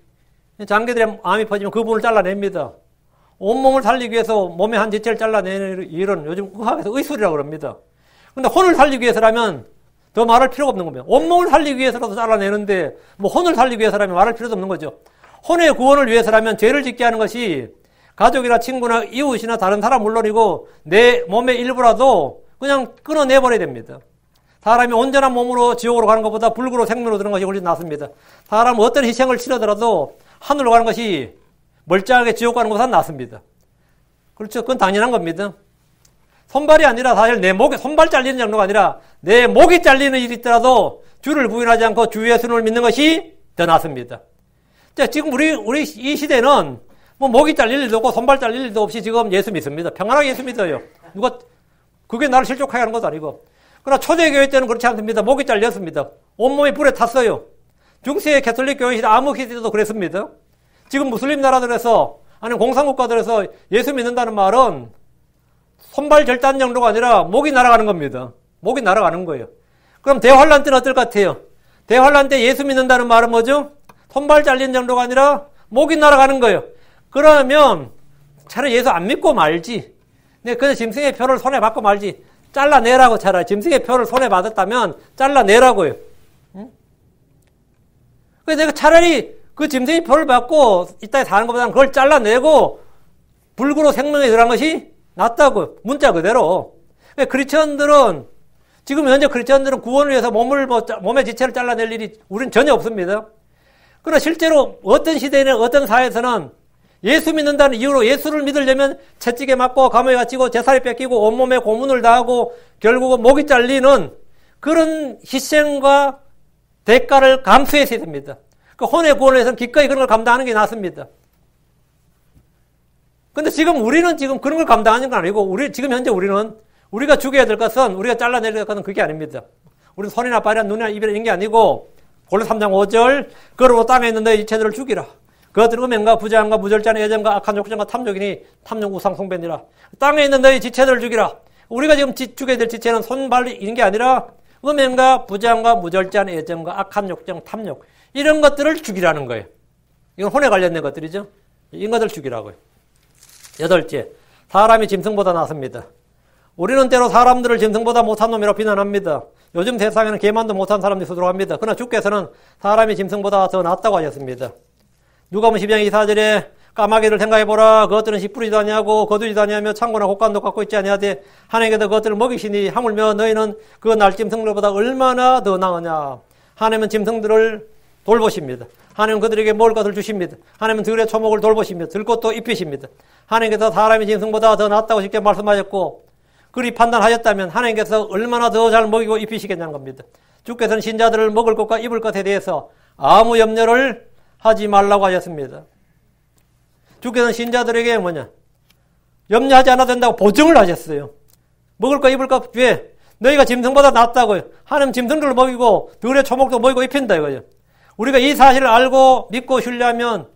암이 퍼지면 그 부분을 잘라냅니다. 온몸을 살리기 위해서 몸의 한 지체를 잘라내는 일은 요즘 의학에서 의술이라고 그럽니다. 근데 혼을 살리기 위해서라면 더 말할 필요가 없는 겁니다. 온몸을 살리기 위해서라도 잘라내는데 혼을 살리기 위해서라면 말할 필요도 없는 거죠. 혼의 구원을 위해서라면 죄를 짓게 하는 것이 가족이나 친구나 이웃이나 다른 사람 물론이고 내 몸의 일부라도 그냥 끊어내버려야 됩니다. 사람이 온전한 몸으로 지옥으로 가는 것보다 불구로 생명으로 드는 것이 훨씬 낫습니다. 사람은 어떤 희생을 치르더라도 하늘로 가는 것이 멀쩡하게 지옥 가는 것보다 낫습니다. 그렇죠. 그건 당연한 겁니다. 손발이 아니라 사실 내 목에, 손발 잘리는 정도가 아니라 내 목이 잘리는 일이 있더라도 주를 부인하지 않고 주 예수를 믿는 것이 더 낫습니다. 자, 지금 우리 이 시대는 목이 잘릴 일도 없고 손발 잘릴 일도 없이 지금 예수 믿습니다. 평안하게 예수 믿어요. 그게 나를 실족하게 하는 것도 아니고. 그러나 초대교회 때는 그렇지 않습니다. 목이 잘렸습니다. 온몸이 불에 탔어요. 중세 가톨릭 교회 시대 암흑 시대도 그랬습니다. 지금 무슬림 나라들에서 아니면 공산국가들에서 예수 믿는다는 말은 손발 절단 정도가 아니라 목이 날아가는 겁니다. 목이 날아가는 거예요. 그럼 대환란 때는 어떨 것 같아요? 대환란 때 예수 믿는다는 말은 뭐죠? 손발 잘린 정도가 아니라 목이 날아가는 거예요. 그러면 차라리 예수 안 믿고 말지. 그래서 짐승의 표를 손에 받고 말지. 잘라내라고 차라리. 짐승의 표를 손에 받았다면 잘라내라고요. 응? 그래서 내가 차라리 그 짐승의 표를 받고 이 땅에 사는 것보다는 그걸 잘라내고 불구로 생명에 들어간 것이 낫다고. 문자 그대로. 크리스천들은 지금 현재 크리스천들은 구원을 위해서 몸의 지체를 잘라낼 일이 우리는 전혀 없습니다. 그러나 실제로 어떤 시대나 어떤 사회에서는 예수 믿는다는 이유로 예수를 믿으려면 채찍에 맞고 감옥에 갇히고 제살이 뺏기고 온몸에 고문을 당하고 결국은 목이 잘리는 그런 희생과 대가를 감수해야 됩니다. 그 혼의 구원을 위해서는 기꺼이 그런 걸 감당하는 게 낫습니다. 근데 지금 우리는 지금 그런 걸 감당하는 건 아니고 지금 현재 우리가 죽여야 될 것은 우리가 잘라내야 될 것은 그게 아닙니다. 우리는 손이나 발이나 눈이나 입이나 이런 게 아니고 본래 3장 5절 그러므로 땅에 있는 너희 이체들을 죽이라. 그것들은 음행과 부정과 무절제한 애정과 악한 욕정과 탐욕이니 탐욕 우상 숭배니라. 땅에 있는 너희 지체들을 죽이라. 우리가 지금 죽여야 될 지체는 손발인 게 아니라 음행과 부정과 무절제한 애정과 악한 욕정, 탐욕 이런 것들을 죽이라는 거예요. 이건 혼에 관련된 것들이죠. 이런 것들을 죽이라고요. 8째, 사람이 짐승보다 낫습니다. 우리는 때로 사람들을 짐승보다 못한 놈이라고 비난합니다. 요즘 세상에는 개만도 못한 사람들이 수두룩합니다. 그러나 주께서는 사람이 짐승보다 더 낫다고 하셨습니다. 누가복음 12장 24절에 까마귀를 생각해보라. 그것들은 씨 뿌리지도 아니하고 거두지도 아니하며 창고나 곡간도 갖고 있지 아니하되 하나님께서 그것들을 먹이시니 하물며 너희는 그 날짐승들보다 얼마나 더 나으냐. 하나님은 짐승들을 돌보십니다. 하나님은 그들에게 먹을 것을 주십니다. 하나님은 들의 초목을 돌보십니다. 들꽃도 입히십니다. 하나님께서 사람이 짐승보다 더 낫다고 쉽게 말씀하셨고 그리 판단하셨다면 하나님께서 얼마나 더 잘 먹이고 입히시겠냐는 겁니다. 주께서는 신자들을 먹을 것과 입을 것에 대해서 아무 염려를 하지 말라고 하셨습니다. 주께서는 신자들에게 염려하지 않아도 된다고 보증을 하셨어요. 먹을 것 입을 것 왜? 너희가 짐승보다 낫다고요. 하나님 짐승들을 먹이고 들의 초목도 먹이고 입힌다 이거죠. 우리가 이 사실을 알고 믿고 신뢰하면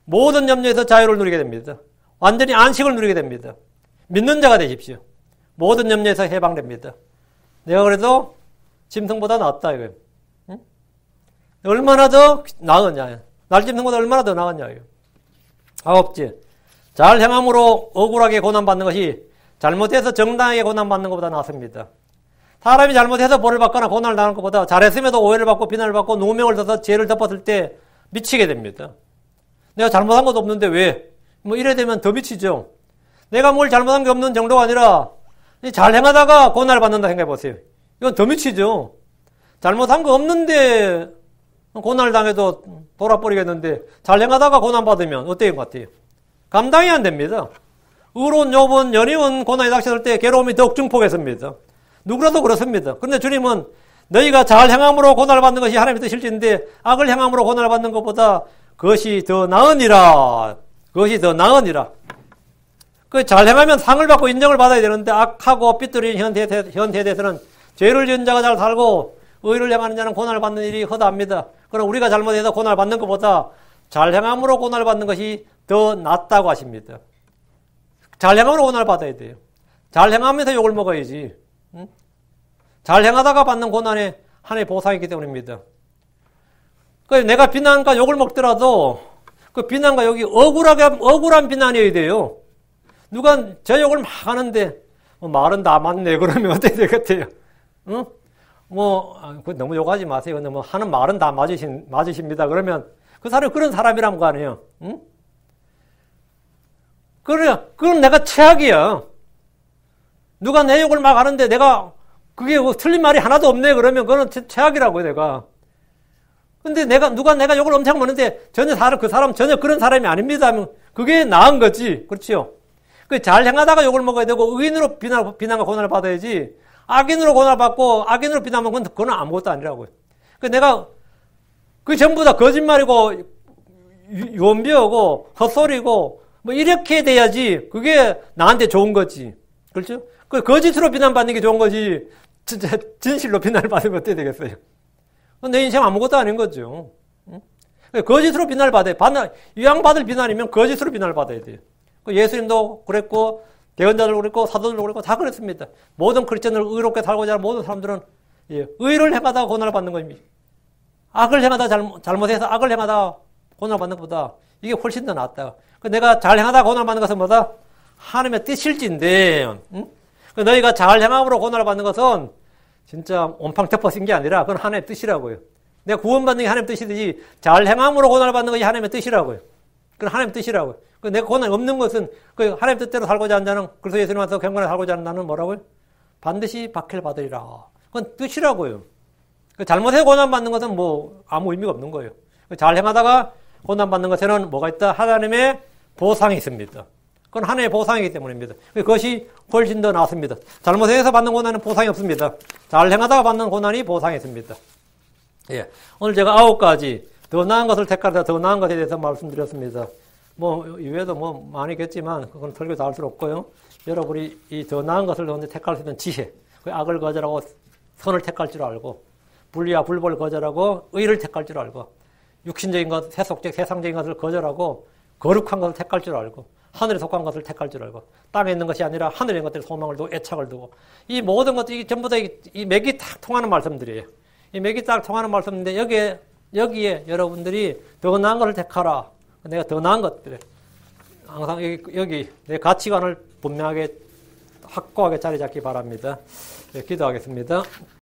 모든 염려에서 자유를 누리게 됩니다. 완전히 안식을 누리게 됩니다. 믿는 자가 되십시오. 모든 염려에서 해방됩니다. 내가 그래도 짐승보다 낫다 이거예요. 응? 얼마나 더 나았냐. 날짐승보다 얼마나 더 나았냐. 9째, 잘 행함으로 억울하게 고난받는 것이 잘못해서 정당하게 고난받는 것보다 낫습니다. 사람이 잘못해서 벌을 받거나 고난을 당하는 것보다 잘했음에도 오해를 받고 비난을 받고 누명을 써서 죄를 덮었을 때 미치게 됩니다. 내가 잘못한 것도 없는데 왜? 뭐 이래 되면 더 미치죠. 내가 뭘 잘못한 게 없는 정도가 아니라 잘 행하다가 고난을 받는다 생각해 보세요. 이건 더 미치죠. 잘못한 거 없는데 고난을 당해도 돌아버리겠는데 잘 행하다가 고난 받으면 어때요 것 같아요? 감당이 안 됩니다. 의로운 욥은 연이은 고난이 닥쳤을 때 괴로움이 더욱 증폭했습니다. 누구라도 그렇습니다. 그런데 주님은 너희가 잘 행함으로 고난을 받는 것이 하나님의 뜻일진데 악을 행함으로 고난을 받는 것보다 그것이 더 나으니라. 그것이 더 나으니라. 잘 행하면 상을 받고 인정을 받아야 되는데 악하고 삐뚤어진 현대에서는 죄를 지은 자가 잘 살고 의를 행하는 자는 고난을 받는 일이 허다합니다. 그럼 우리가 잘못해서 고난을 받는 것보다 잘 행함으로 고난을 받는 것이 더 낫다고 하십니다. 잘 행함으로 고난을 받아야 돼요. 잘 행하면서 욕을 먹어야지. 응? 잘 행하다가 받는 고난에 하나의 보상이 있기 때문입니다. 내가 비난과 욕을 먹더라도 그 비난과 욕이 억울한 비난이어야 돼요. 누가 저 욕을 막 하는데 말은 다 맞네 그러면 어떻게 되겠대요? 응? 너무 욕하지 마세요. 근데 하는 말은 다 맞으십니다. 그러면 그 사람이 그런 사람이란 거 아니에요? 응? 그건 내가 최악이야. 누가 내 욕을 막 하는데 내가 그게 틀린 말이 하나도 없네 그러면 그건 최악이라고요, 내가. 근데 누가 내가 욕을 엄청 먹는데 그 사람 전혀 그런 사람이 아닙니다 하면 그게 나은 거지. 그렇죠? 잘 행하다가 욕을 먹어야 되고 의인으로 비난과 고난을 받아야지 악인으로 고난을 받고 악인으로 비난하면 그건 아무것도 아니라고요. 내가 그게 전부 다 거짓말이고 유언비어고 헛소리고 이렇게 돼야지 그게 나한테 좋은 거지. 그렇죠? 거짓으로 비난받는 게 좋은 거지 진짜 진실로 비난을 받으면 어떻게 되겠어요? 내 인생 아무것도 아닌 거죠. 거짓으로 비난을 받아야 유양받을 비난이면 거짓으로 비난을 받아야 돼요. 예수님도 그랬고 대언자들도 그랬고 사도들도 그랬고 다 그랬습니다. 모든 크리스천을 의롭게 살고자 하는 모든 사람들은 의를 행하다가 고난을 받는 겁니다. 악을 행하다 잘못해서 악을 행하다 고난을 받는 것보다 이게 훨씬 더 낫다. 내가 잘 행하다 고난을 받는 것은 뭐다? 하나님의 뜻일진데 너희가 잘 행함으로 고난을 받는 것은 진짜 온팡 덮어쓴 게 아니라 그건 하나님의 뜻이라고요. 내가 구원받는 게 하나님의 뜻이듯이 잘 행함으로 고난을 받는 것이 하나님의 뜻이라고요. 그건 하나님의 뜻이라고요. 내가 고난이 없는 것은 하나님 뜻대로 살고자 하는 자는 그래서 예수님 와서 경건하게 살고자 하는 나는 뭐라고요? 반드시 박해를 받으리라. 그건 뜻이라고요. 잘못해서 고난받는 것은 아무 의미가 없는 거예요. 잘 행하다가 고난받는 것에는 뭐가 있다? 하나님의 보상이 있습니다. 그건 하나님의 보상이기 때문입니다. 그것이 훨씬 더 낫습니다. 잘못해서 받는 고난은 보상이 없습니다. 잘 행하다가 받는 고난이 보상이 있습니다. 오늘 제가 9가지 더 나은 것을 택하다 더 나은 것에 대해서 말씀드렸습니다. 이외에도 많이겠지만 그건 설교 다 할 수 없고요. 여러분이 이 더 나은 것을 택할 수 있는 지혜, 악을 거절하고 선을 택할 줄 알고 불의와 불법을 거절하고 의를 택할 줄 알고 육신적인 것, 세상적인 것을 거절하고 거룩한 것을 택할 줄 알고 하늘에 속한 것을 택할 줄 알고 땅에 있는 것이 아니라 하늘에 있는 것들에 소망을 두고 애착을 두고 이 모든 것들이 전부 다 이 맥이 딱 통하는 말씀들이에요. 이 맥이 딱 통하는 말씀인데 여기에 여러분들이 더 나은 것을 택하라. 내가 더 나은 것들 항상 여기 내 가치관을 분명하게 확고하게 자리 잡기 바랍니다. 기도하겠습니다.